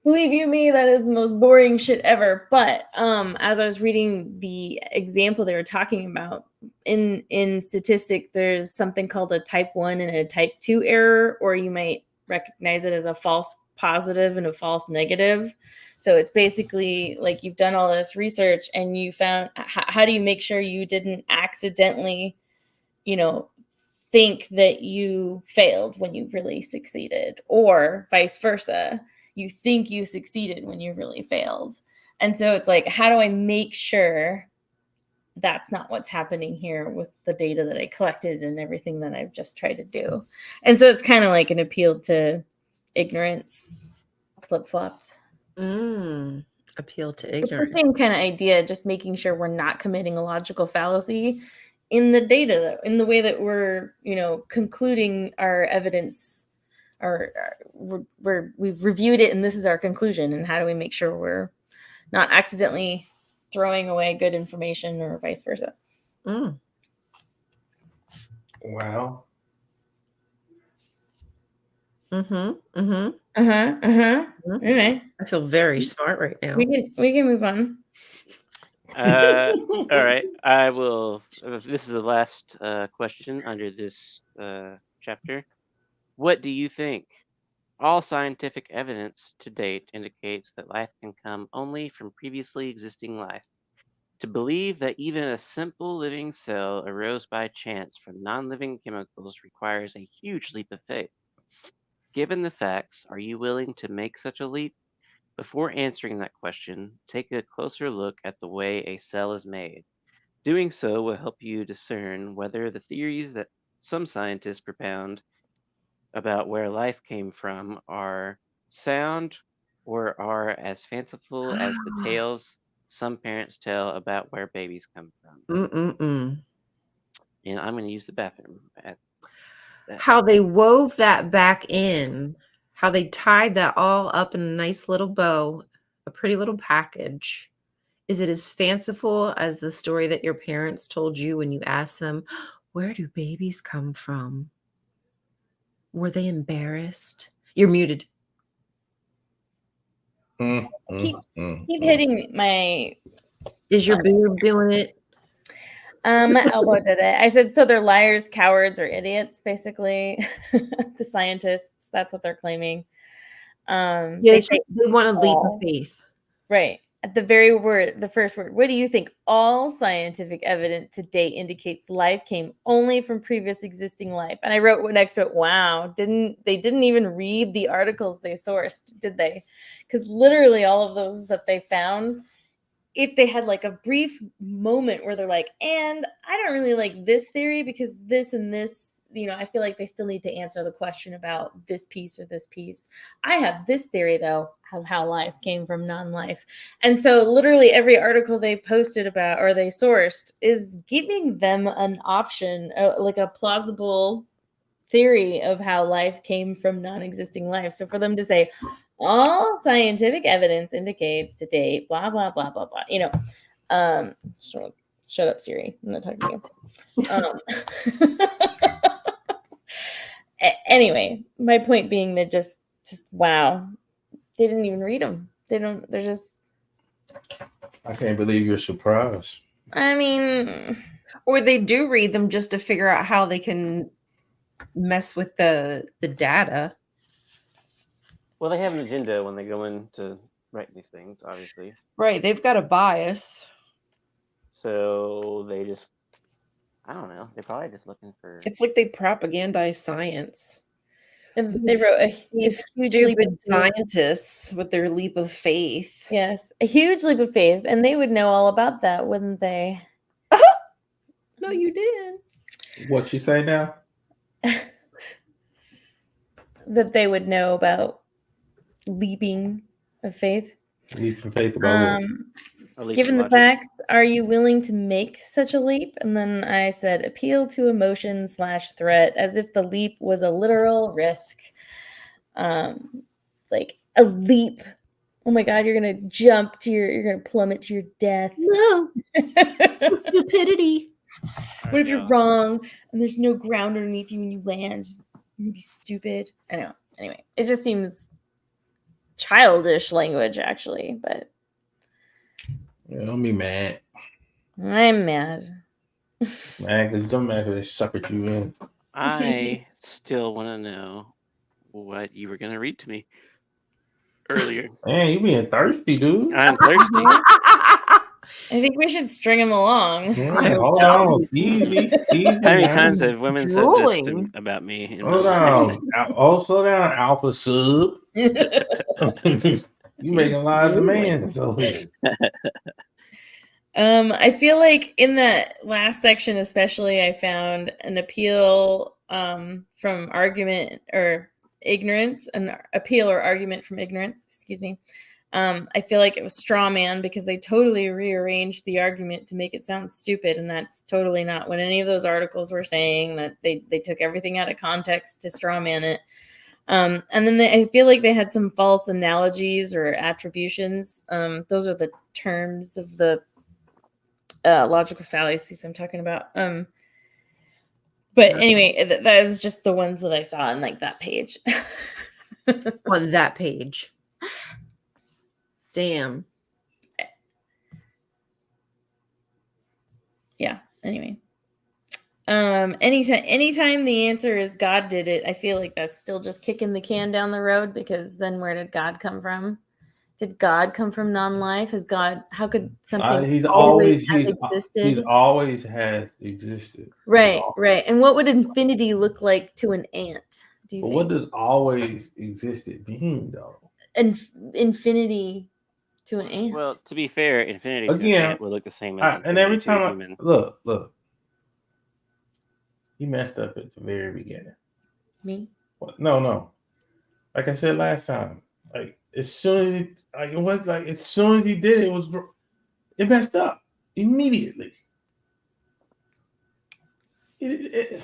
believe you me, that is the most boring shit ever. But as I was reading the example they were talking about, in statistic, there's something called a type 1 and a type 2 error, or you might recognize it as a false positive and a false negative. So it's basically like you've done all this research and you found, how do you make sure you didn't accidentally, think that you failed when you really succeeded, or vice versa, you think you succeeded when you really failed. And so it's like, how do I make sure that's not what's happening here with the data that I collected and everything that I've just tried to do? And so it's kind of like an appeal to ignorance flip-flopped. Appeal to It's ignorance. the same kind of idea, just making sure we're not committing a logical fallacy in the data, in the way that we're, concluding our evidence, or we've reviewed it and this is our conclusion. And how do we make sure we're not accidentally throwing away good information, or vice versa? Wow. Anyway, I feel very smart right now. we can move on. All right. I will. This is the last question under this chapter. What do you think? All scientific evidence to date indicates that life can come only from previously existing life. To believe that even a simple living cell arose by chance from non living chemicals requires a huge leap of faith. Given the facts, are you willing to make such a leap? Before answering that question, take a closer look at the way a cell is made. Doing so will help you discern whether the theories that some scientists propound about where life came from are sound or are as fanciful as the tales some parents tell about where babies come from. And I'm going to use the bathroom at that. How they wove that back in, how they tied that all up in a nice little bow, a pretty little package. Is it as fanciful as the story that your parents told you when you asked them, where do babies come from? Were they embarrassed? You're muted. Keep hitting my. Is your boob doing it? My elbow did it. I said, so they're liars, cowards, or idiots, basically. The scientists, that's what they're claiming. Yes, they want a leap of faith. Right. At the first word, what do you think? All scientific evidence to date indicates life came only from previous existing life. And I wrote next to it, wow, they didn't even read the articles they sourced, did they? Because literally all of those that they found, if they had like a brief moment where they're like, and I don't really like this theory because this and this, I feel like they still need to answer the question about this piece or this piece. I have this theory, though, of how life came from non-life. And so literally every article they posted about or they sourced is giving them an option, like a plausible theory of how life came from non-existing life. So for them to say, all scientific evidence indicates to date, blah, blah, blah, blah, blah, shut up, Siri. I'm not talking to you. Anyway, my point being, they're just wow. They didn't even read them. They're just. I can't believe you're surprised. I mean. Or they do read them just to figure out how they can mess with the data. Well, they have an agenda when they go in to write these things, obviously. Right. They've got a bias. So they just, I don't know. They're probably just looking for. It's like they propagandize science. And they wrote a These huge leap stupid of faith. scientists with their leap of faith. Yes, a huge leap of faith, and they would know all about that, wouldn't they? No, you didn't. What you say now? That they would know about leaping of faith. Leap from faith about what? Or leap Given of the logic. facts, are you willing to make such a leap? And then I said, appeal to emotion / threat, as if the leap was a literal risk. Like a leap. Oh my God, you're gonna you're gonna plummet to your death. No, stupidity. What if you're wrong and there's no ground underneath you when you land? You're gonna be stupid. I know. Anyway, it just seems childish language, actually, but Yeah, don't be mad. I'm mad. Mad because don't mad because they suckered you in. I still want to know what you were going to read to me earlier. Man, you being thirsty, dude. I'm thirsty. I think we should string him along. Yeah, hold on. Easy. How many man. times have women said this Drooling. about me? In Hold my life? on. Slow down, Alpha Sub. You making lies of man. So I feel like in the last section, especially, I found an appeal from argument or ignorance, an appeal or argument from ignorance. Excuse me. I feel like it was straw man because they totally rearranged the argument to make it sound stupid, and that's totally not what any of those articles were saying. That they took everything out of context to straw man it. And then I feel like they had some false analogies or attributions. Those are the terms of the logical fallacies I'm talking about. But anyway, that was just the ones that I saw on like that page. On that page. Damn. Yeah. Anyway. Anytime the answer is God did it, I feel like that's still just kicking the can down the road, because then where did God come from? Did God come from non-life? How could something he's always always have existed? he's always has existed. Right. And what would infinity look like to an ant? Do you But think? what does always existed mean though? Infinity to an ant. Well, to be fair, infinity to an Again, ant would look the same as and every infinity to a time human. look, he messed up at the very beginning. Me? No. Like I said last time, like as soon as he did it, it messed up immediately. As soon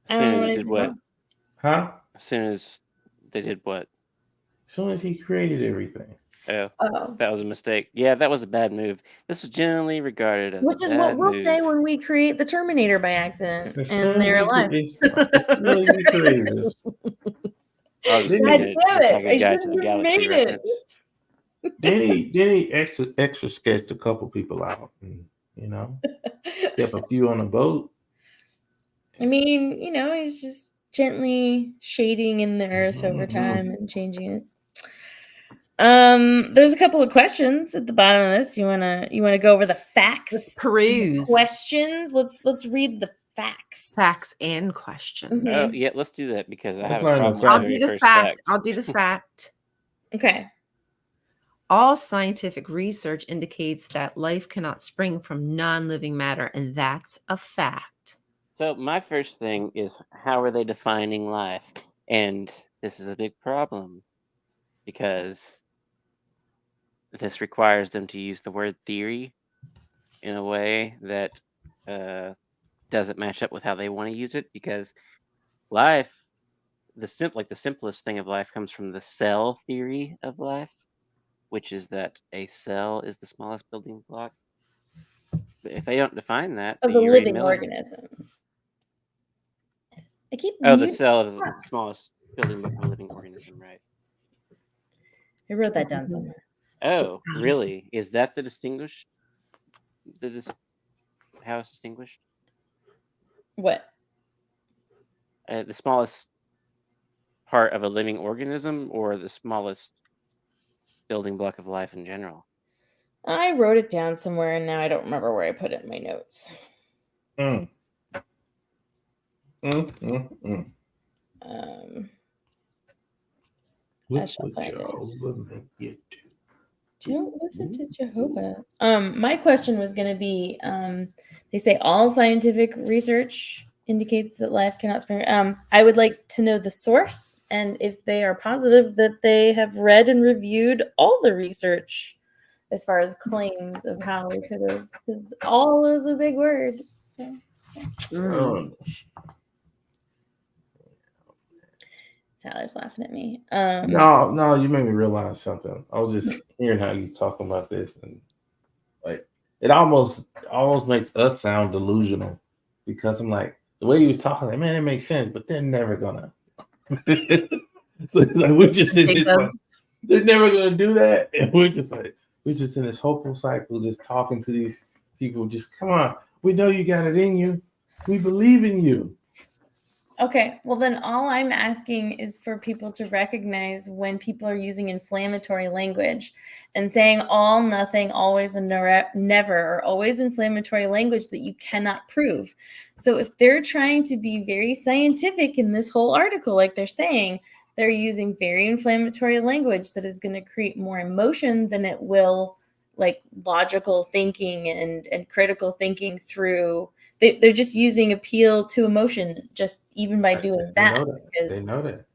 as they did what? Huh? As soon as they did what? As soon as he created everything. Oh. That was a mistake. Yeah, that was a bad move. This was generally regarded as Which a is bad what we'll move. say when we create the Terminator by accident As and soon they're as alive. as soon as he created this. I was just God making damn it, a I Guide to shouldn't the have Galaxy made it. reference. Then he extra sketched a couple people out, and, kept a few on the boat. I mean, he's just gently shading in the earth over Mhm. time and changing it. There's a couple of questions at the bottom of this. You wanna go over the facts? Let's peruse. Questions. Let's read the facts. Facts and questions. Mhm. Oh, yeah, let's do that because I Let's have a learn the problem with I'll the do very the first fact. fact. I'll do the fact. Okay. All scientific research indicates that life cannot spring from non-living matter, and that's a fact. So my first thing is, how are they defining life? And this is a big problem because this requires them to use the word theory in a way that doesn't match up with how they want to use it, because life, the simplest thing of life comes from the cell theory of life, which is that a cell is the smallest building block. But if they don't define that, Of the a living uranium organism. I keep the muting- cell is the smallest building block of a living organism, right? I wrote that down somewhere. Oh, really? Is that the distinguished? How it's distinguished? What? The smallest part of a living organism, or the smallest building block of life in general? I wrote it down somewhere, and now I don't remember where I put it in my notes. Mm. I shall What find it. Jehovah make you do? Don't listen to Jehovah. My question was going to be, they say all scientific research indicates that life cannot spring. I would like to know the source and if they are positive that they have read and reviewed all the research as far as claims of how we could have, because all is a big word. So. Mm. Tyler's laughing at me. No, you made me realize something. I was just hearing how you talking about this, and like it almost makes us sound delusional because I'm like the way you was talking, like, man, it makes sense, but they're never gonna. So it's like we're just in this, like, they're never gonna do that, and we're just in this hopeful cycle, just talking to these people. Just come on, we know you got it in you. We believe in you. Okay, well then all I'm asking is for people to recognize when people are using inflammatory language and saying all, nothing, always, and never, or always inflammatory language that you cannot prove. So if they're trying to be very scientific in this whole article, like they're saying, they're using very inflammatory language that is going to create more emotion than it will like logical thinking and critical thinking through. They're just using appeal to emotion, just even by doing that. They know that.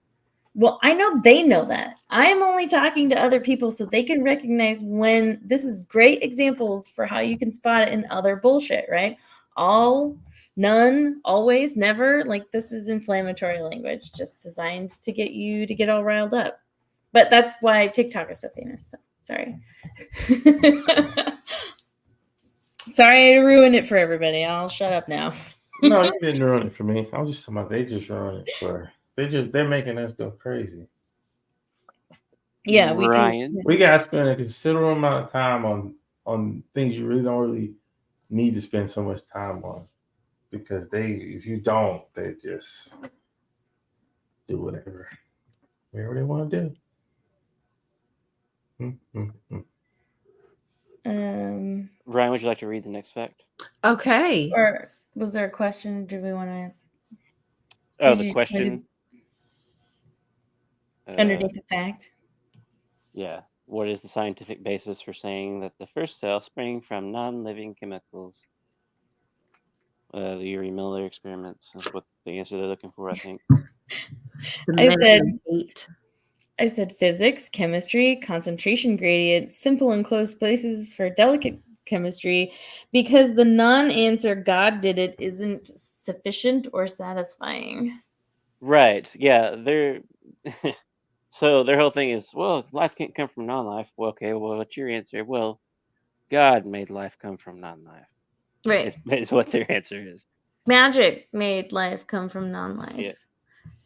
Well, I know they know that. I'm only talking to other people so they can recognize when this is great examples for how you can spot it in other bullshit, right? All, none, always, never. Like this is inflammatory language, just designed to get you to get all riled up. But that's why TikTok is so famous. So, sorry. Sorry to ruin it for everybody. I'll shut up now. No, you didn't ruin it for me. I was just talking about they just ruined it for they're making us go crazy. Yeah, Ryan. We gotta spend a considerable amount of time on things you really don't really need to spend so much time on. Because if you don't, they just do whatever they want to do. Ryan, would you like to read the next fact? Okay. Or was there a question? Do we want to answer? Oh, the question. Underneath the fact. Yeah. What is the scientific basis for saying that the first cell sprang from non-living chemicals? The Urey Miller experiments is what the answer they're looking for, I think. I said physics, chemistry, concentration gradients, simple enclosed places for delicate chemistry, because the non-answer God did it isn't sufficient or satisfying. Right. Yeah. So their whole thing is, well, life can't come from non-life. Well, okay. Well, what's your answer? Well, God made life come from non-life. Right. Is what their answer is. Magic made life come from non-life. Yeah.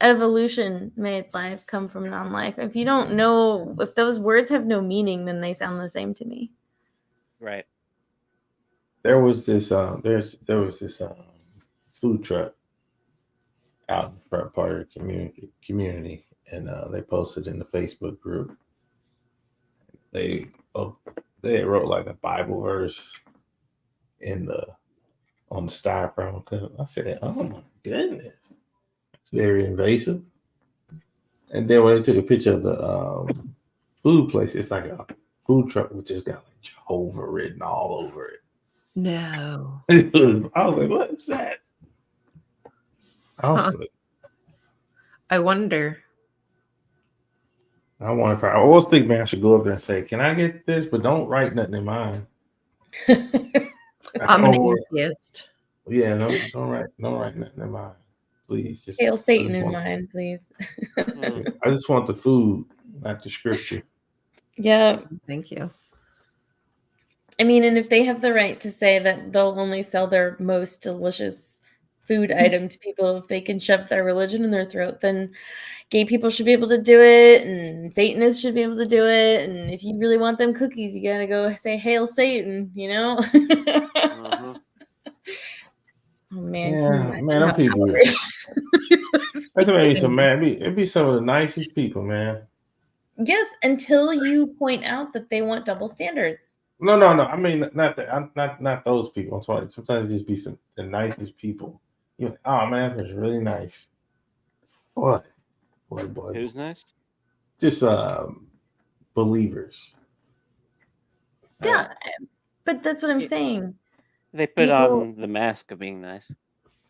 Evolution made life come from non-life. If you don't know, if those words have no meaning, then they sound the same to me. Right. There was this food truck out in the front part of the community, and they posted in the Facebook group. They wrote like a Bible verse on the styrofoam cup. I said, "Oh my goodness, it's very invasive." And then when they took a picture of the food place, it's like a food truck which just got like Jehovah written all over it. No. I was like, "What is that?" I wonder. I wonder if I always think, man, I should go up there and say, "Can I get this?" But don't write nothing in mine. I'm an atheist. Yeah, don't write nothing in mine, please. Just hail Satan in mine, please. I just want the food, not the scripture. Yeah. Thank you. I mean, and if they have the right to say that they'll only sell their most delicious food item to people if they can shove their religion in their throat, then gay people should be able to do it, and Satanists should be able to do it. And if you really want them cookies, you gotta go say "Hail Satan," you know. Mm-hmm. Oh man, yeah, man, them people. That's what made me so mad. It'd be some of the nicest people, man. Yes, until you point out that they want double standards. No. I mean, not that. I'm not those people. I'm sorry. Sometimes it just be the nicest people. You're like, oh man, that was really nice. Boy, boy. Who's nice? Just believers. Yeah, but that's what I'm Yeah. saying. They put People, on the mask of being nice.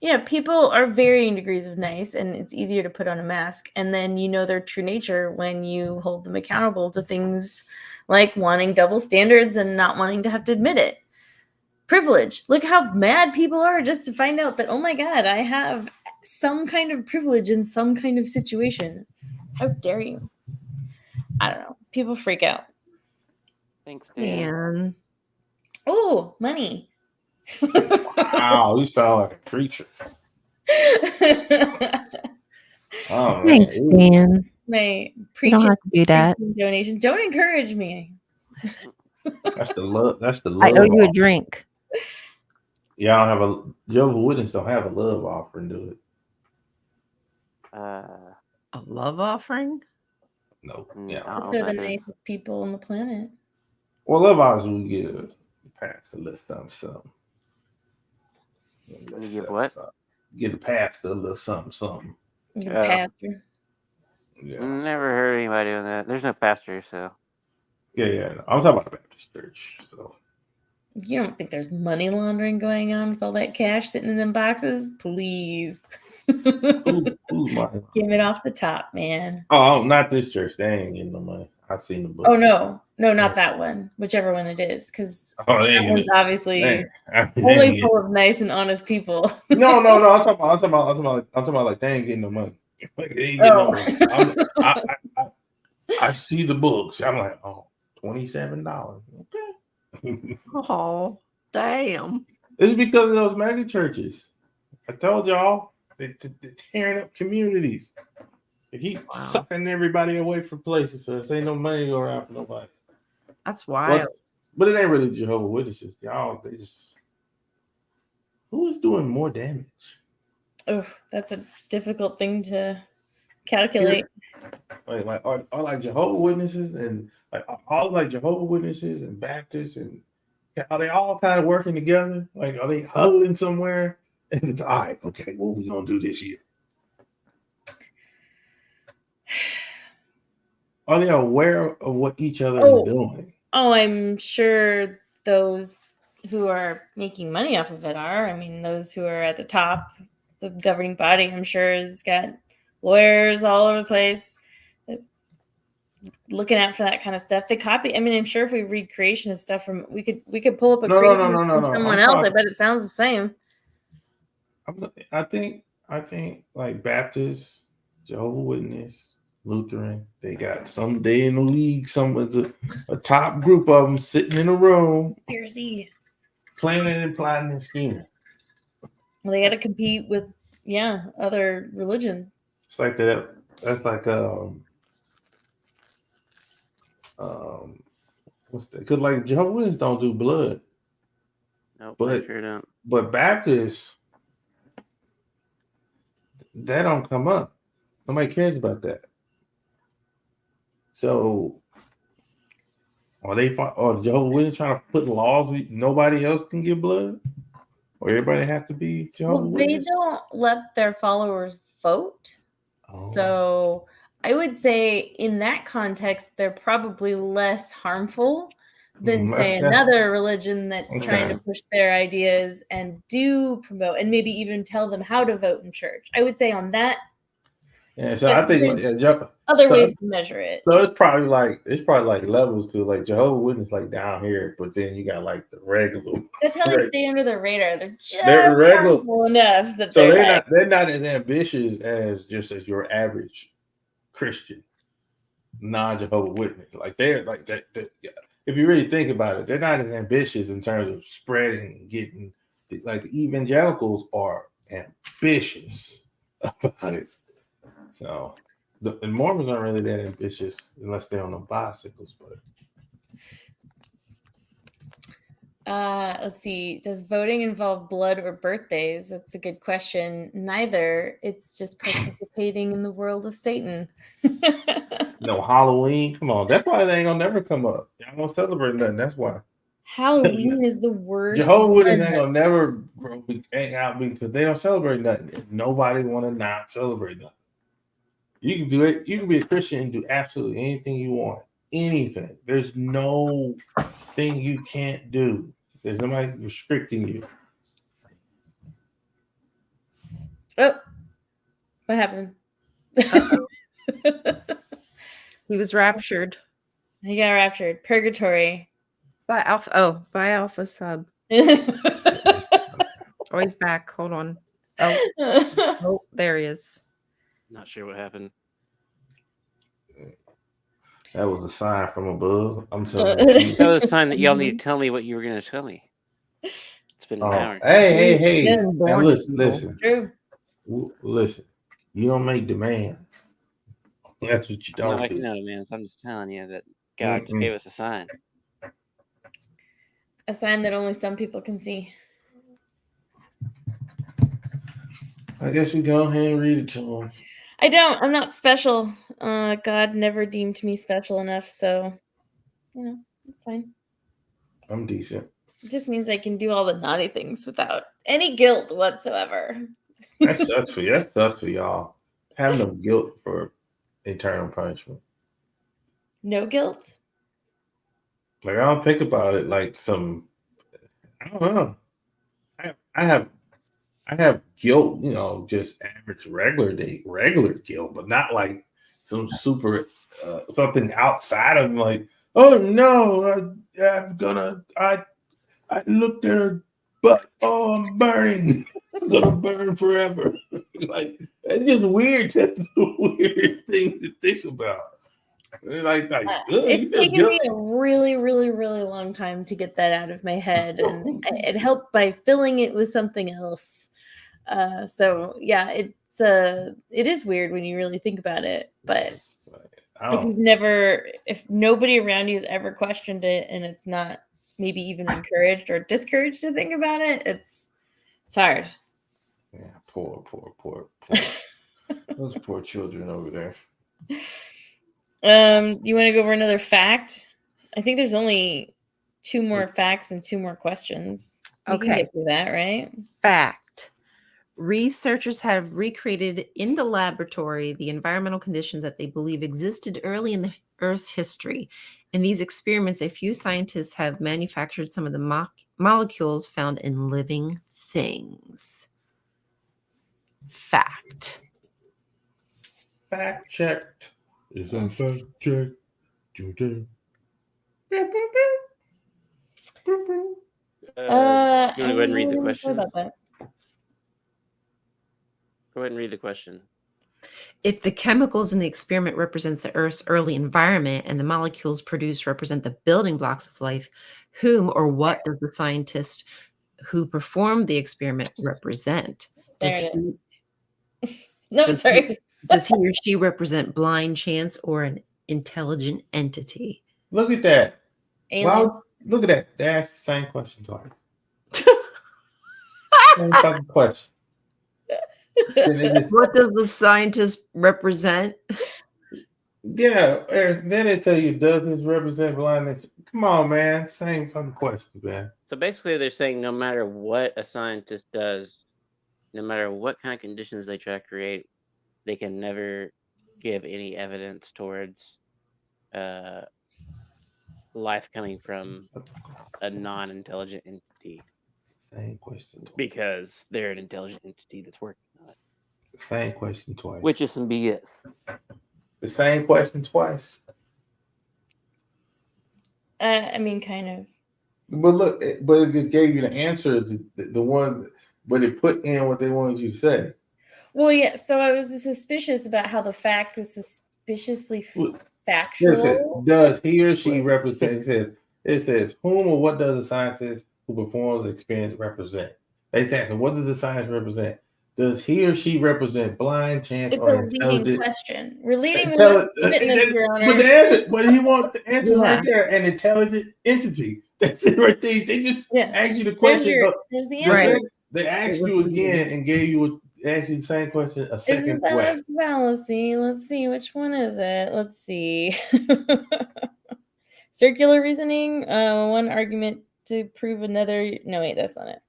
yeah, people are varying degrees of nice, and it's easier to put on a mask. And then you know their true nature when you hold them accountable to things like wanting double standards and not wanting to have to admit it. Privilege. Look how mad people are just to find out that, oh my God, I have some kind of privilege in some kind of situation. How dare you? I don't know. People freak out. Thanks, Dan. Dan. Oh, money. Wow, you sound like a preacher. Oh man, Thanks, Dan. My You don't preaching have to do that. donations. Don't encourage me. that's the love. That's the I love. owe you a Offering. drink. Y'all have a Jehovah's Witness don't have a love offering, do it? A love offering? No. I Yeah. don't know They're what the that is. nicest people on the planet. Well, love offering we get a pass a little something. You give what? Get a pass a little something. You're Oh. the pastor. Yeah. Never heard anybody doing that. There's no pastor, so. Yeah. No, I'm talking about the Baptist church. So You don't think there's money laundering going on with all that cash sitting in them boxes? Please. who's money? Skim it off the top, man. Oh, not this church. They ain't getting no money. I seen the book. Oh no, not that one. Whichever one it is, because Oh, they that ain't one's getting obviously they only ain't full of nice and honest people. No. I'm talking about like they ain't getting no money. Like, they ain't getting no money. I see the books. I'm like, oh, $27. Okay. Oh, damn. It's because of those mega churches. I told y'all they're tearing up communities. They keep sucking everybody away from places, so there ain't no money to go around for nobody. That's wild. But it ain't really Jehovah's Witnesses. Y'all, they just who is doing more damage? Oh, that's a difficult thing to calculate. Like are like Jehovah's Witnesses and like all like Jehovah's Witnesses and Baptists and are they all kind of working together? Like are they huddling somewhere? And it's all right, okay, what we gonna do this year? Are they aware of what each other is doing? Oh, I'm sure those who are making money off of it are. I mean, those who are at the top, the governing body, I'm sure has got lawyers all over the place looking out for that kind of stuff. They copy. I mean, I'm sure if we read creationist stuff from, we could pull up a creationist from someone else. I bet it sounds the same. I think like Baptist, Jehovah's Witness, Lutheran, they got some day in the league, some of a top group of them sitting in a room, planning and plotting and scheming. Well, they got to compete with other religions. It's like that. That's like what's that? Because like Jehovah's Witnesses don't do blood. Nope, but sure don't. But Baptists, that don't come up. Nobody cares about that. So are Jehovah's Witnesses trying to put laws nobody else can give blood? Or everybody have to be Jehovah's Witness? They don't let their followers vote. So I would say in that context, they're probably less harmful than say another religion that's trying to push their ideas and do promote and maybe even tell them how to vote in church. I would say on that. Yeah, so I think other ways to measure it. So it's probably like levels to like Jehovah's Witness like down here, but then you got like the regular. That's how they stay under the radar. They're regular enough that so they're not as ambitious as your average Christian, non-Jehovah's Witness. Like they're like that. If you really think about it, they're not as ambitious in terms of spreading and getting. Like the evangelicals are ambitious about it. So the Mormons aren't really that ambitious unless they're on the bicycles. But let's see. Does voting involve blood or birthdays? That's a good question. Neither. It's just participating in the world of Satan. No Halloween. Come on. That's why they ain't gonna never come up. Y'all don't celebrate nothing. That's why. Halloween is the worst. Jehovah's Witnesses one. ain't gonna never hang out because they don't celebrate nothing. Nobody want to not celebrate nothing. You can do it. You can be a Christian and do absolutely anything you want. Anything. There's no thing you can't do. There's nobody restricting you. Oh, what happened? He was raptured He got raptured. Purgatory. by Alpha. Oh, by Alpha Sub. Oh, he's back. Hold on. Oh, there he is. Not sure what happened. That was a sign from above. I'm telling you. That was a sign that y'all need to tell me what you were going to tell me. It's been an hour. Hey. Yeah, Now born listen. True. Listen. You don't make demands. That's what you No, don't I do. know, man. So I'm just telling you that God just gave us a sign. A sign that only some people can see. I guess we go ahead and read it to them. I don't. I'm not special. God never deemed me special enough, so it's fine. I'm decent. It just means I can do all the naughty things without any guilt whatsoever. That sucks for you. That sucks for y'all. Have no guilt for eternal punishment. No guilt? Like I don't think about it like some. I don't know. I have guilt. Just average regular guilt, but not like some super something outside of like. Oh no! I looked at her butt. Oh, I'm burning. I'm gonna burn forever. Like it's just weird. That's a weird thing to think about. It's taken me a really, really, really long time to get that out of my head, and it helped by filling it with something else. So yeah, it is weird when you really think about it, but if nobody around you has ever questioned it, and it's not maybe even encouraged or discouraged to think about it, it's hard. Yeah, poor. Those poor children over there. Do you want to go over another fact? I think there's only 2 more facts and 2 more questions. We can get through that, right? Fact. Researchers have recreated in the laboratory the environmental conditions that they believe existed early in the Earth's history. In these experiments, a few scientists have manufactured some of the molecules found in living things. Fact. Fact checked. It's a fact check. You want to go ahead and read the question? About that. Go ahead and read the question. If the chemicals in the experiment represent the Earth's early environment and the molecules produced represent the building blocks of life, whom or what does the scientist who performed the experiment represent? Does he or she represent blind chance or an intelligent entity? Look at that. Alien. Look at that. They asked the same question twice. Same fucking question. What does the scientist represent? Yeah, then they tell you, does this represent blindness? Come on, man. Same fucking question, man. So basically, they're saying no matter what a scientist does, no matter what kind of conditions they try to create, they can never give any evidence towards life coming from a non-intelligent entity. Same question twice. Because they're an intelligent entity that's working on it. Same question twice. Which is some BS. The same question twice. I mean, kind of. But look, it gave you the answer, the one, but it put in what they wanted you to say. Well, yeah. So I was suspicious about how the fact was suspiciously factual. Listen, does he or she represent? It says whom or what does the scientist who performs the experience represent? They say, so what does the scientist represent? Does he or she represent blind chance it's or a leading question? We're leading but he wants the answer right there. An intelligent entity. That's it right there. They just asked you the question. There's the answer. They asked you again and asked you the same question a second way. Isn't that a fallacy? Let's see, which one is it? Let's see. Circular reasoning. One argument to prove another. No, wait, that's not it.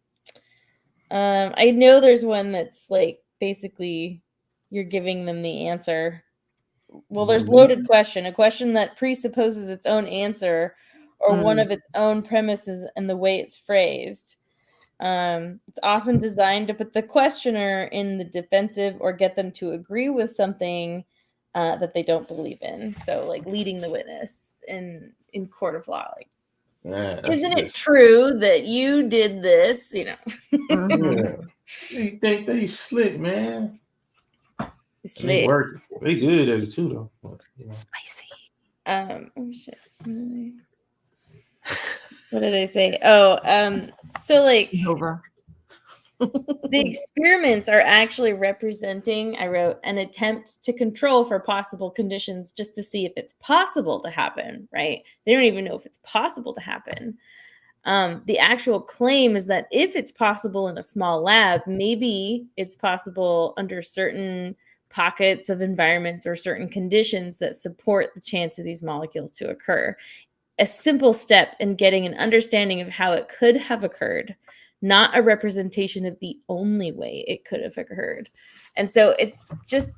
I know there's one that's like basically you're giving them the answer. Well, there's loaded question, a question that presupposes its own answer or one of its own premises and the way it's phrased. It's often designed to put the questioner in the defensive or get them to agree with something that they don't believe in. So, like leading the witness in court of law, like, isn't it true that you did this? You know, Yeah. You think they slick, man? slick. They work. They good at it too, though. But, Spicy. Oh shit. What did I say? Oh, so like Over. the experiments are actually representing, I wrote, an attempt to control for possible conditions just to see if it's possible to happen, right? They don't even know if it's possible to happen. The actual claim is that if it's possible in a small lab, maybe it's possible under certain pockets of environments or certain conditions that support the chance of these molecules to occur. A simple step in getting an understanding of how it could have occurred, not a representation of the only way it could have occurred. And so it's just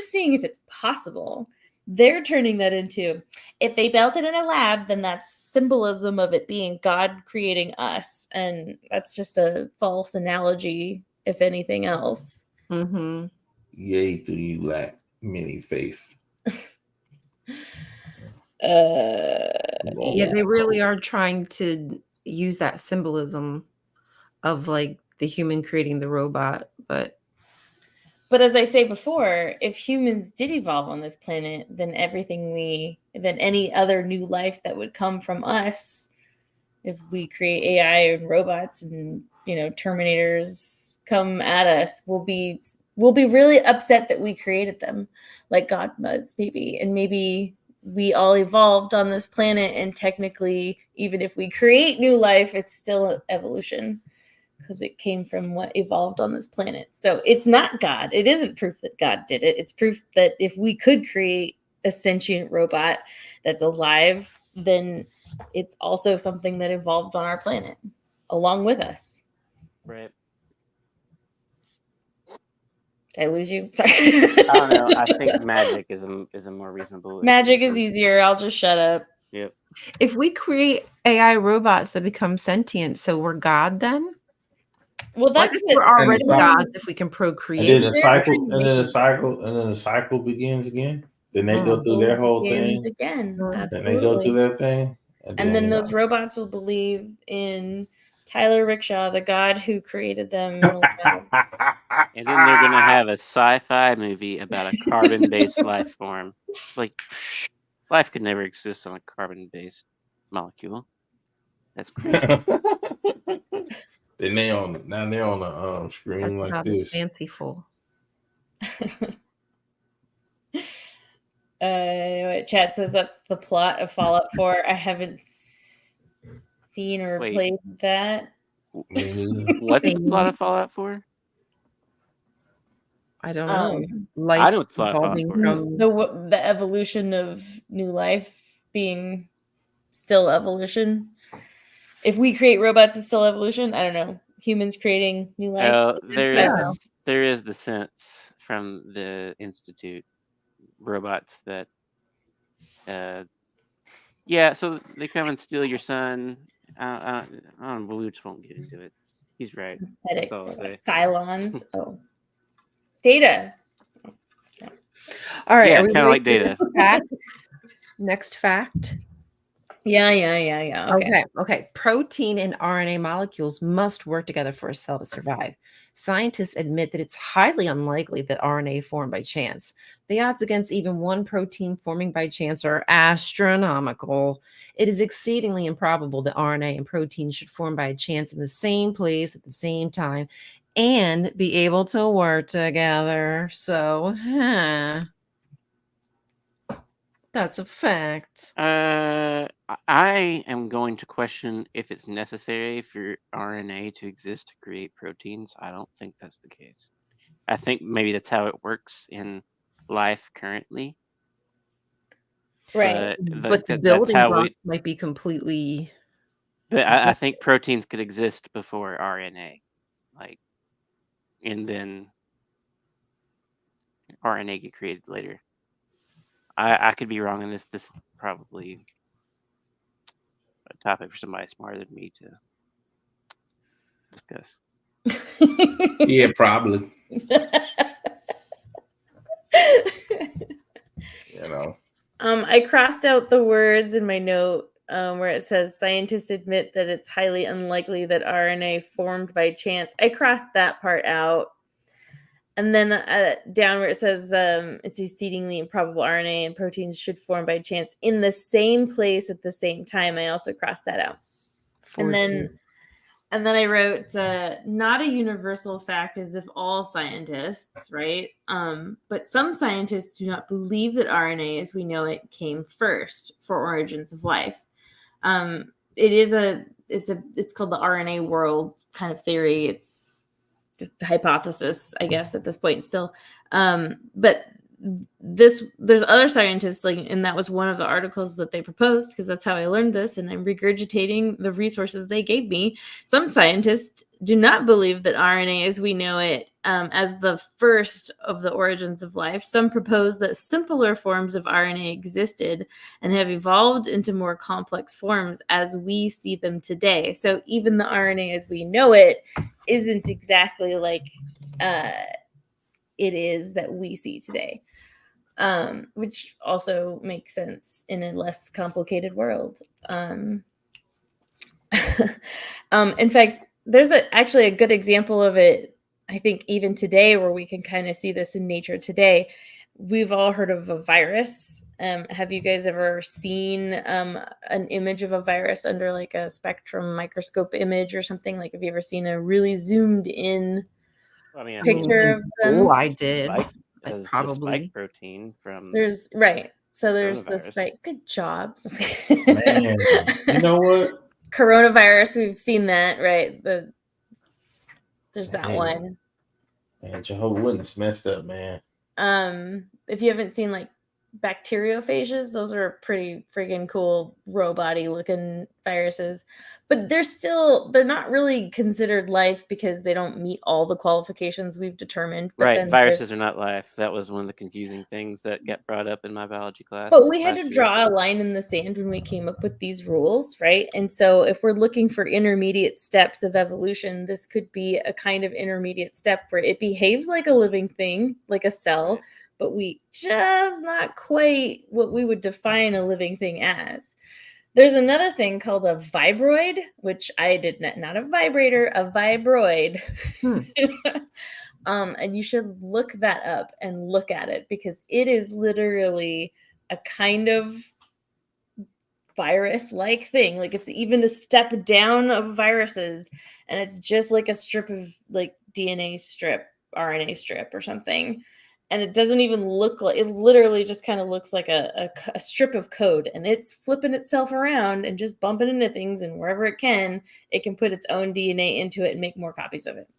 seeing if it's possible. They're turning that into, if they built it in a lab, then that's symbolism of it being God creating us. And that's just a false analogy, if anything else. Mm-hmm. Yea, do you lack many faith? Yeah, they really are trying to use that symbolism of like the human creating the robot, but as I say before, if humans did evolve on this planet, then then any other new life that would come from us, if we create AI and robots and, you know, Terminators come at us, we'll be really upset that we created them, like God was, maybe. And maybe we all evolved on this planet, and technically, even if we create new life, it's still evolution because it came from what evolved on this planet. So it's not God. It isn't proof that God did it. It's proof that if we could create a sentient robot that's alive, then it's also something that evolved on our planet along with us. Right. Did I lose you? Sorry. I don't know. I think magic is a more reasonable. Magic is easier. I'll just shut up. Yep. if we create AI robots that become sentient, so we're God then? Well, Like that's if we're what already And gods if we can and procreate. then the cycle begins again. Then they go through their whole begins thing. again. Mhm. Then they go through Absolutely. their thing. And then those robots will believe in Tyler Rickshaw, the God who created them in the lab. And then they're gonna have a sci-fi movie about a carbon-based life form. Like, life could never exist on a carbon-based molecule. That's crazy. Then they're on the That's screen like not as this. fanciful. Chad says that's the plot of Fallout 4. I haven't seen or Wait. played that. Me neither. What's the plot of Fallout 4? I don't know. I Life know what the plot of Fallout evolving 4 is. from The evolution of new life being still evolution. If we create robots, it's still evolution. I don't know. Humans creating new life. There is the sense from the Institute robots that yeah, so they come and steal your son. I don't know, we just won't get into it. He's right. Synthetic That's all I'll say. Cylons. Oh. Data. All right. Yeah, are we kind of ready like for Data. the fact? Next fact. Yeah. Okay. Protein and RNA molecules must work together for a cell to survive. Scientists admit that it's highly unlikely that RNA formed by chance. The odds against even one protein forming by chance are astronomical. It is exceedingly improbable that RNA and protein should form by chance in the same place at the same time and be able to work together. So, that's a fact. I am going to question if it's necessary for RNA to exist to create proteins. I don't think that's the case. I think maybe that's how it works in life currently. Right. But the that's building how blocks might be completely But I think proteins could exist before RNA, like, and then RNA get created later. I could be wrong on this. This is probably a topic for somebody smarter than me to discuss. Yeah, probably. You know. I crossed out the words in my note where it says scientists admit that it's highly unlikely that RNA formed by chance. I crossed that part out. And then down where it says it's exceedingly improbable RNA and proteins should form by chance in the same place at the same time. I also crossed that out. And then I wrote, not a universal fact as if all scientists, right? But some scientists do not believe that RNA as we know it came first for origins of life. It's called the RNA world kind of theory. It's hypothesis, I guess, at this point still. But there's other scientists, like, and that was one of the articles that they proposed, because that's how I learned this, and I'm regurgitating the resources they gave me. Some scientists do not believe that RNA as we know it as the first of the origins of life. Some propose that simpler forms of RNA existed and have evolved into more complex forms as we see them today. So even the RNA as we know it isn't exactly like it is that we see today, which also makes sense in a less complicated world. In fact, there's actually a good example of it, I think, even today, where we can kind of see this in nature today. We've all heard of a virus. Have you guys ever seen an image of a virus under like a spectrum microscope image or something? Like, have you ever seen a really zoomed in picture of them? Oh, I did. The Probably. spike protein from There's the coronavirus. spike. Good job. Man, you know what? Coronavirus, we've seen that, right? There's that Man. one. Man, Jehovah's Witness messed up, man. If you haven't seen like bacteriophages, those are pretty friggin' cool robot-y looking viruses, but they're not really considered life because they don't meet all the qualifications we've determined. But right, then viruses are not life. That was one of the confusing things that got brought up in my biology class. But we had to last year. draw a line in the sand when we came up with these rules, right? And so if we're looking for intermediate steps of evolution, this could be a kind of intermediate step where it behaves like a living thing, like a cell, Right. but we just not quite what we would define a living thing as. There's another thing called a vibroid, which I did not a vibrator, a vibroid. And you should look that up and look at it, because it is literally a kind of virus-like thing. Like, it's even a step down of viruses, and it's just like a strip of like DNA strip, RNA strip or something. And it doesn't even look like, it literally just kind of looks like a strip of code, and it's flipping itself around and just bumping into things, and wherever it can put its own DNA into it and make more copies of it.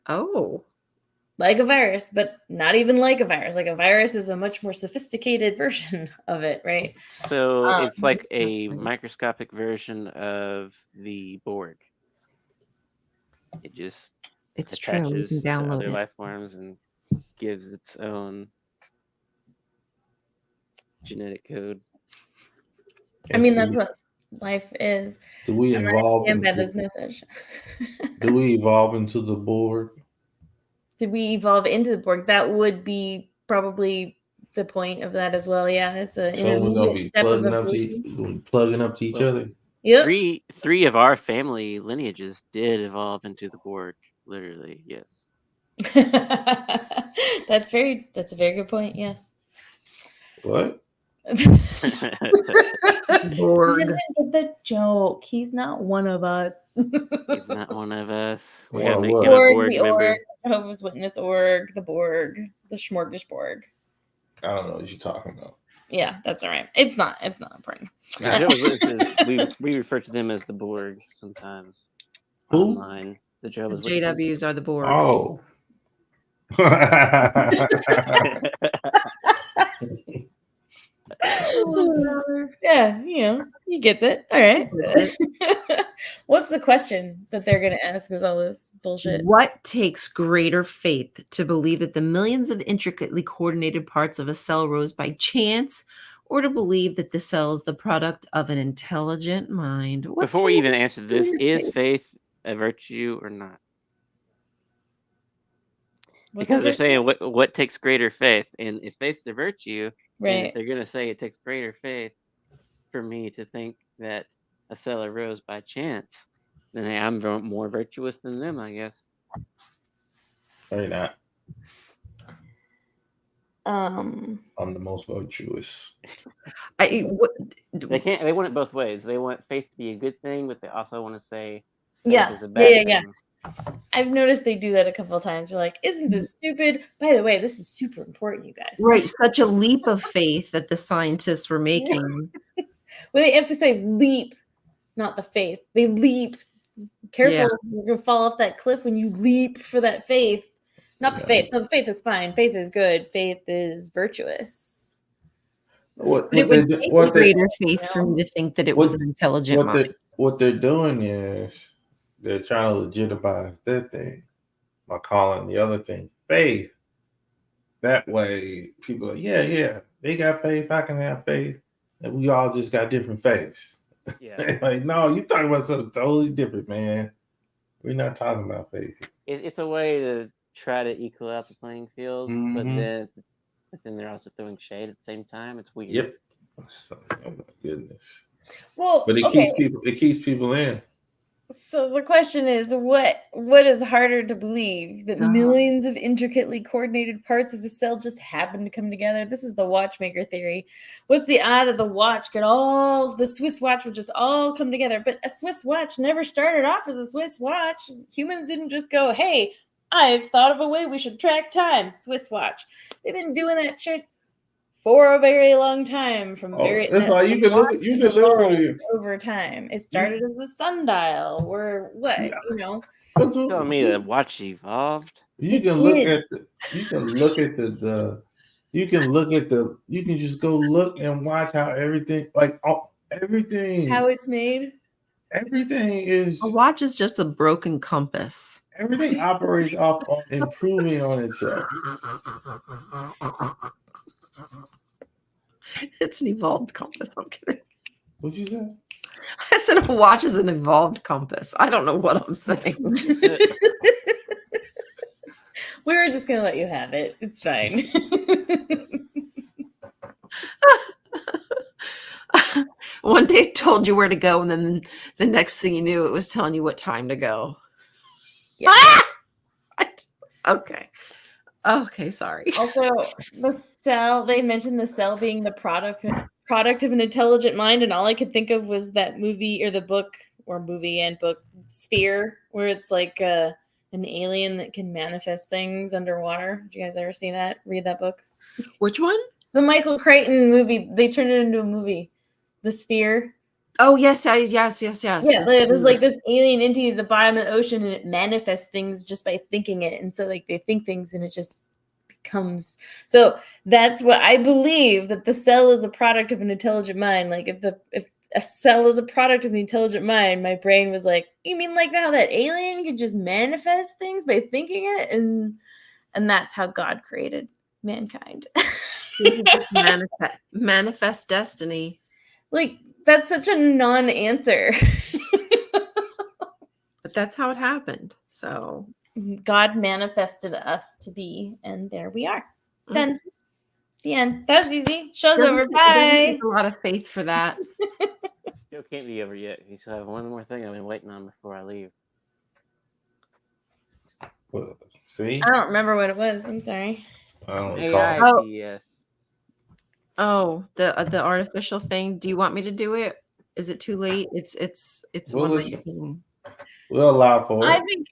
Oh. Like a virus, but not even like a virus. Like a virus is a much more sophisticated version of it, right? So it's like a microscopic version of the Borg. It just It's true. You attaches can to download other it. life forms and gives its own genetic code. I mean, that's what life is. Do we And I evolve stand by into, this message. do we evolve into the Borg? Did we evolve into the Borg? That would be probably the point of that as well. Yeah, it's an So we're gonna be intermediate step of plugging up to each other. Yep. Three of our family lineages did evolve into the Borg, literally. Yes. That's a very good point. Yes. What? Borg. He doesn't get the joke. He's not one of us. He's not one of us. We Or gotta make what? him a Borg, Borg the member. org, Jehovah's Witness org, the Borg, the Smorgasbord. I don't know what you're talking about. Yeah, that's all right. It's not important. The Jehovah's Witnesses, we refer to them as the Borg sometimes. Who? Online. The The Jehovah's Witnesses. JWs are the Borg. Oh. Yeah, he gets it. All right. What's the question that they're going to ask with all this bullshit? What takes greater faith to believe that the millions of intricately coordinated parts of a cell rose by chance, or to believe that the cell is the product of an intelligent mind? What Before we takes even answer this, greater is faith? faith a virtue or not? What's Because they're it? saying what takes greater faith, and if faith's a virtue, and if Right. they're gonna say it takes greater faith for me to think that a cell arose by chance, then hey, I'm more virtuous than them, I guess. Or not. Um, I'm the most virtuous. They want it both ways. They want faith to be a good thing, but they also want to say faith yeah, is a yeah, bad yeah, yeah. thing. I've noticed they do that a couple of times. They're like, "Isn't this stupid?" By the way, this is super important, you guys. Right, such a leap of faith that the scientists were making. Well, they emphasize leap, not the faith. They leap. Careful, Yeah. you're gonna fall off that cliff when you leap for that faith. Not the faith. No, the faith is fine. Faith is good. Faith is virtuous. What But it what they would do, take what they greater faith for me to think that it was what an intelligent mind. what they're doing is they're trying to legitimize their thing by calling the other thing faith. That way, people are yeah, they got faith, I can have faith, and we all just got different faiths. Yeah, Like, no, you talking about something totally different, man. We're not talking about faith. it's a way to try to equal out the playing fields, but Mm-hmm. then they're also throwing shade at the same time. It's weird. Yep. So, oh my goodness. Well, But okay. it keeps people in. So the question is, what is harder to believe? That millions of intricately coordinated parts of the cell just happen to come together? This is the watchmaker theory. What's the odd that the Swiss watch would just all come together? But a Swiss watch never started off as a Swiss watch. Humans didn't just go, "Hey, I've thought of a way we should track time." Swiss watch. They've been doing that shit for a very long time. It's like you can literally over time. It started as a sundial, or what? yeah. You Telling me the watch evolved. You can look at you can just go look and watch how everything how it's made. everything is A watch is just a broken compass. everything operates off on improving on itself. It's an evolved compass. I'm kidding. What'd you say? I said a watch is an evolved compass. I don't know what I'm saying. We were just gonna let you have it. It's fine. One day it told you where to go, and then the next thing you knew, it was telling you what time to go. Yeah. Okay. Okay, sorry. Also, the cell, they mentioned the cell being the product of an intelligent mind, and all I could think of was that movie or the book or movie and book Sphere, where it's like an alien that can manifest things underwater. Did you guys ever see that? Read that book? Which one? The Michael Crichton movie. They turned it into a movie. The Sphere. Oh, yes. Yeah, there's like this alien entity at the bottom of the ocean, and it manifests things just by thinking it. And so like they think things and it just becomes. So that's what I believe, that the cell is a product of an intelligent mind. Like if a cell is a product of the intelligent mind, my brain was like, you mean like how that alien could just manifest things by thinking it? And that's how God created mankind. Just manifest destiny. Like, that's such a non-answer. But that's how it happened. So God manifested us to be, and there we are. Done. The end. That was easy. Show's over. Bye. A lot of faith for that. Show can't be over yet. You still have one more thing I've been waiting on before I leave. Well, see? I don't remember what it was. I'm sorry. I don't recall. AIPS. Oh, the artificial thing. Do you want me to do it? Is it too late? It's Well, 1:19. We'll allow for it.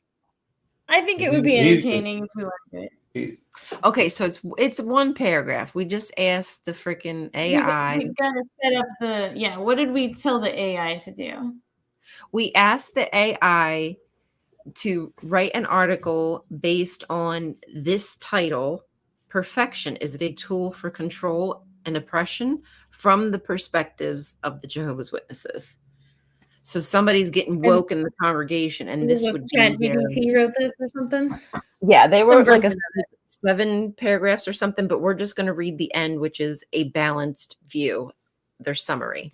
I think it would be entertaining if we want to do it. Okay, so it's one paragraph. We just asked the freaking AI. We gotta set up what did we tell the AI to do? We asked the AI to write an article based on this title: Perfection. Is it a tool for control and oppression from the perspectives of the Jehovah's Witnesses? So somebody's getting woke in the congregation, and this would be their. ChatGPT wrote this or something? Yeah, they were Some like version 7 paragraphs or something, but we're just going to read the end, which is a balanced view, their summary.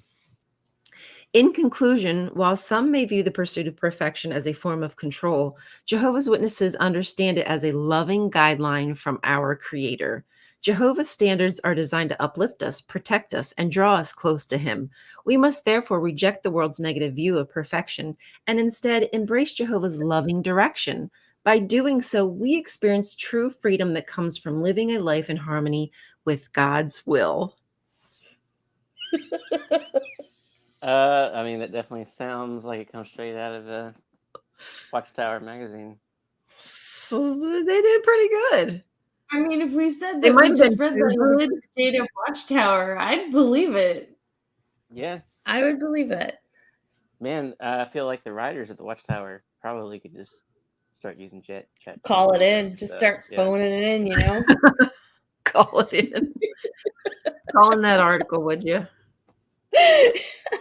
In conclusion, while some may view the pursuit of perfection as a form of control, Jehovah's Witnesses understand it as a loving guideline from our Creator. Jehovah's standards are designed to uplift us, protect us, and draw us close to Him. We must therefore reject the world's negative view of perfection and instead embrace Jehovah's loving direction. By doing so, we experience true freedom that comes from living a life in harmony with God's will. I mean, that definitely sounds like it comes straight out of the Watchtower magazine. So they did pretty good. I mean, if we said They that might we have just been read too the good. Jada Watchtower, I'd believe it. Yeah, I would believe it. man, I feel like the writers at the Watchtower probably could just start using chat. Call it GPT in. and Just stuff. start Yeah. phoning it in, you know? Call it in. Call in that article, would you?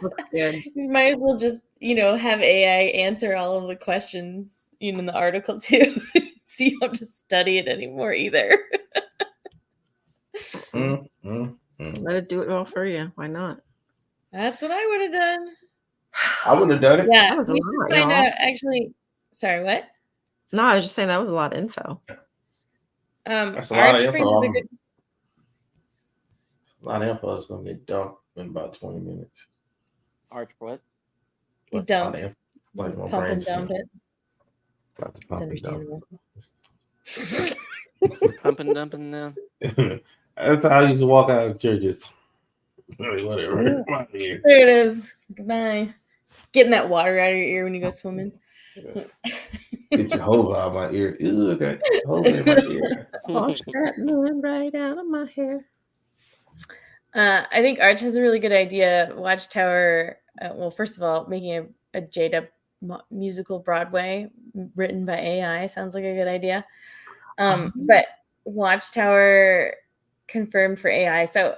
Looks good. You might as well just, have AI answer all of the questions, in the article too. So you don't have to study it anymore either. Let it do it all for you. Why not? That's what I would have done. I would have done it. Yeah, That was a we lot, should find y'all. out. Actually, sorry, what? No, I was just saying that was a lot of info. That's a lot of Arch info. brings up a good. A lot of info is going to get dumped in about 20 minutes. Arch what? He But a lot of dumped. info, like my Pump and brain dump shit. it. Like to It's pump and dump. understandable. Pumping, dumping now. That's how I used to walk out of churches. Whatever. My ear. There it is. Goodbye. Getting that water out of your ear when you go swimming. Get Jehovah out of my ear. Ew, okay. Jehovah in my ear. Wash that man right out of my hair. I think Arch has a really good idea. Watchtower, well, first of all, making a Jada musical Broadway written by AI sounds like a good idea. But Watchtower confirmed for AI. So,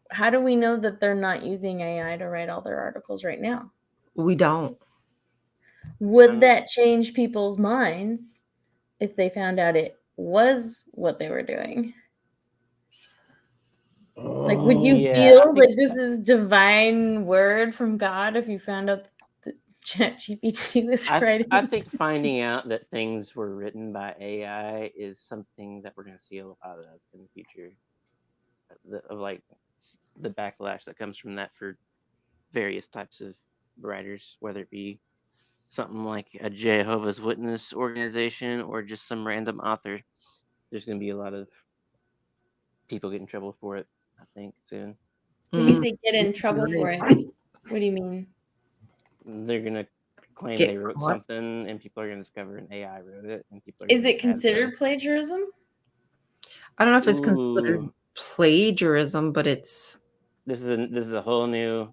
how do we know that they're not using AI to write all their articles right now? We don't. Would that change people's minds if they found out it was what they were doing? Would you feel like this is divine word from God if you found out that ChatGPT was writing? I think finding out that things were written by AI is something that we're going to see a lot of in the future. The backlash that comes from that for various types of writers, whether it be something like a Jehovah's Witness organization or just some random author. There's going to be a lot of people get in trouble for it, I think, soon. When you say get in trouble for it, what do you mean? They're going to claim they wrote something, and people are going to discover an AI wrote it, and people are. Is it considered plagiarism? I don't know if it's considered plagiarism, but it's. This is a whole new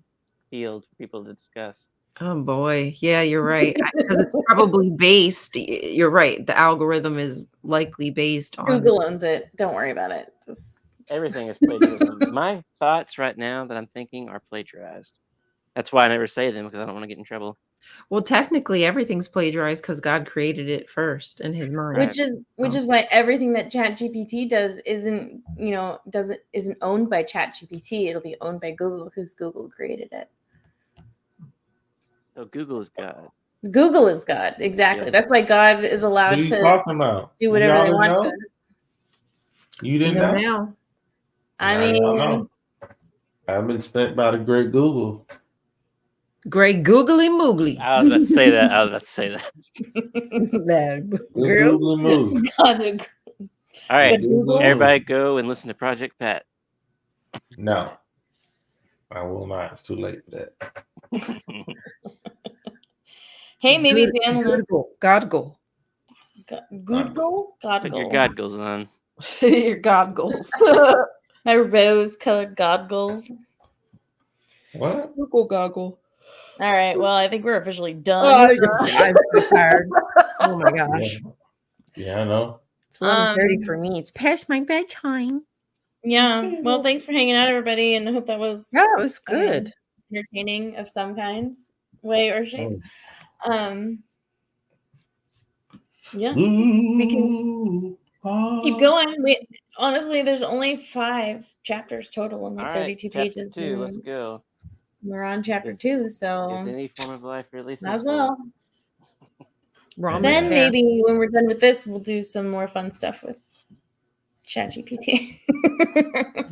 field for people to discuss. Oh boy, yeah, you're right. Because it's probably based. You're right. The algorithm is likely based on. Google owns it. Don't worry about it. Just everything is plagiarism. My thoughts right now that I'm thinking are plagiarized. That's why I never say them, because I don't want to get in trouble. Well, technically, everything's plagiarized because God created it first in His mind. Which is why everything that ChatGPT does isn't owned by ChatGPT. It'll be owned by Google because Google created it. So Google is God. Google is God, exactly. Yeah. That's why God is allowed to do whatever they want to us. You didn't know? Now. I mean, I've been spent by the great Google. Great googly moogly. I was about to say that. Googly moogly. All right, everybody go and listen to Project Pat. No, I will not. It's too late for that. Hey, maybe Dan will. God goal. Good goal? God Put goal. your God goals on. Your God goals. My rose-colored God goals. What? Google goggle. All right. Well, I think we're officially done. Oh, I'm so tired. Oh my gosh. Yeah, I know. It's 11:30 for me. It's past my bedtime. Yeah. Well, thanks for hanging out, everybody, and I hope that was it was good. Entertaining of some kinds. way or shape. Yeah, we can keep going. Honestly, there's only 5 chapters total in All like right, 32 chapter pages. 2. Let's And go. we're on chapter 2, so Is any form of life really simple? might as well. We're almost Then there. maybe when we're done with this, we'll do some more fun stuff with ChatGPT.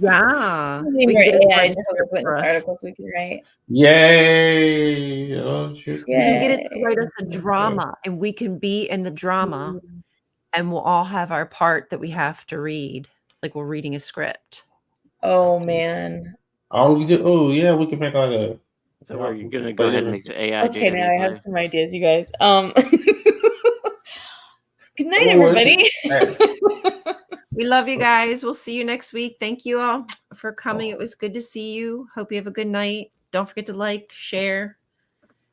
Yeah. We We more can get it to AI write to a help us script witness for us. articles we can write. Yay! Oh, shit. We can get it to Yay. write us a drama, and we can be in the drama, and we'll all have our part that we have to read, like we're reading a script. Oh man. Oh, yeah, we can make like a. So are you going to go ahead and make the AI Okay, now I JW have play? some ideas, you guys. Good night, Oh, everybody. We love you guys. We'll see you next week. Thank you all for coming. It was good to see you. Hope you have a good night. Don't forget to like, share,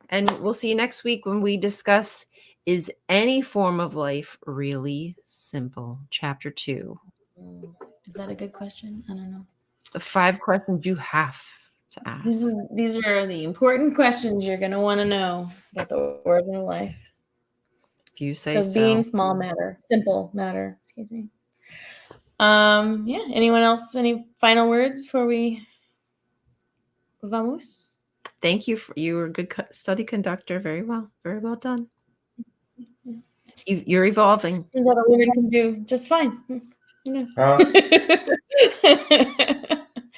and we'll see you next week when we discuss, is any form of life really simple? Chapter 2. Is that a good question? I don't know. The 5 questions you have to ask. These are the important questions you're going to want to know about the origin of life. If you say Because so. being small matter, simple matter, excuse me. Yeah, anyone else, any final words before we vamos? Thank you. You were a good study conductor. Very well done. You're evolving. Is that a woman can do just fine. Huh?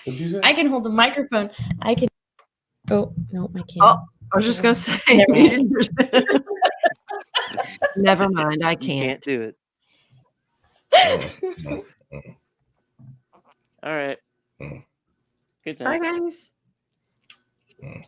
What'd you say? I can hold a microphone. I can. Oh no, I can't. Oh, I was just gonna say. Never mind. Never mind. I You can't. can't do it. No. All right. Mm. Good night. Bye, guys. Mm.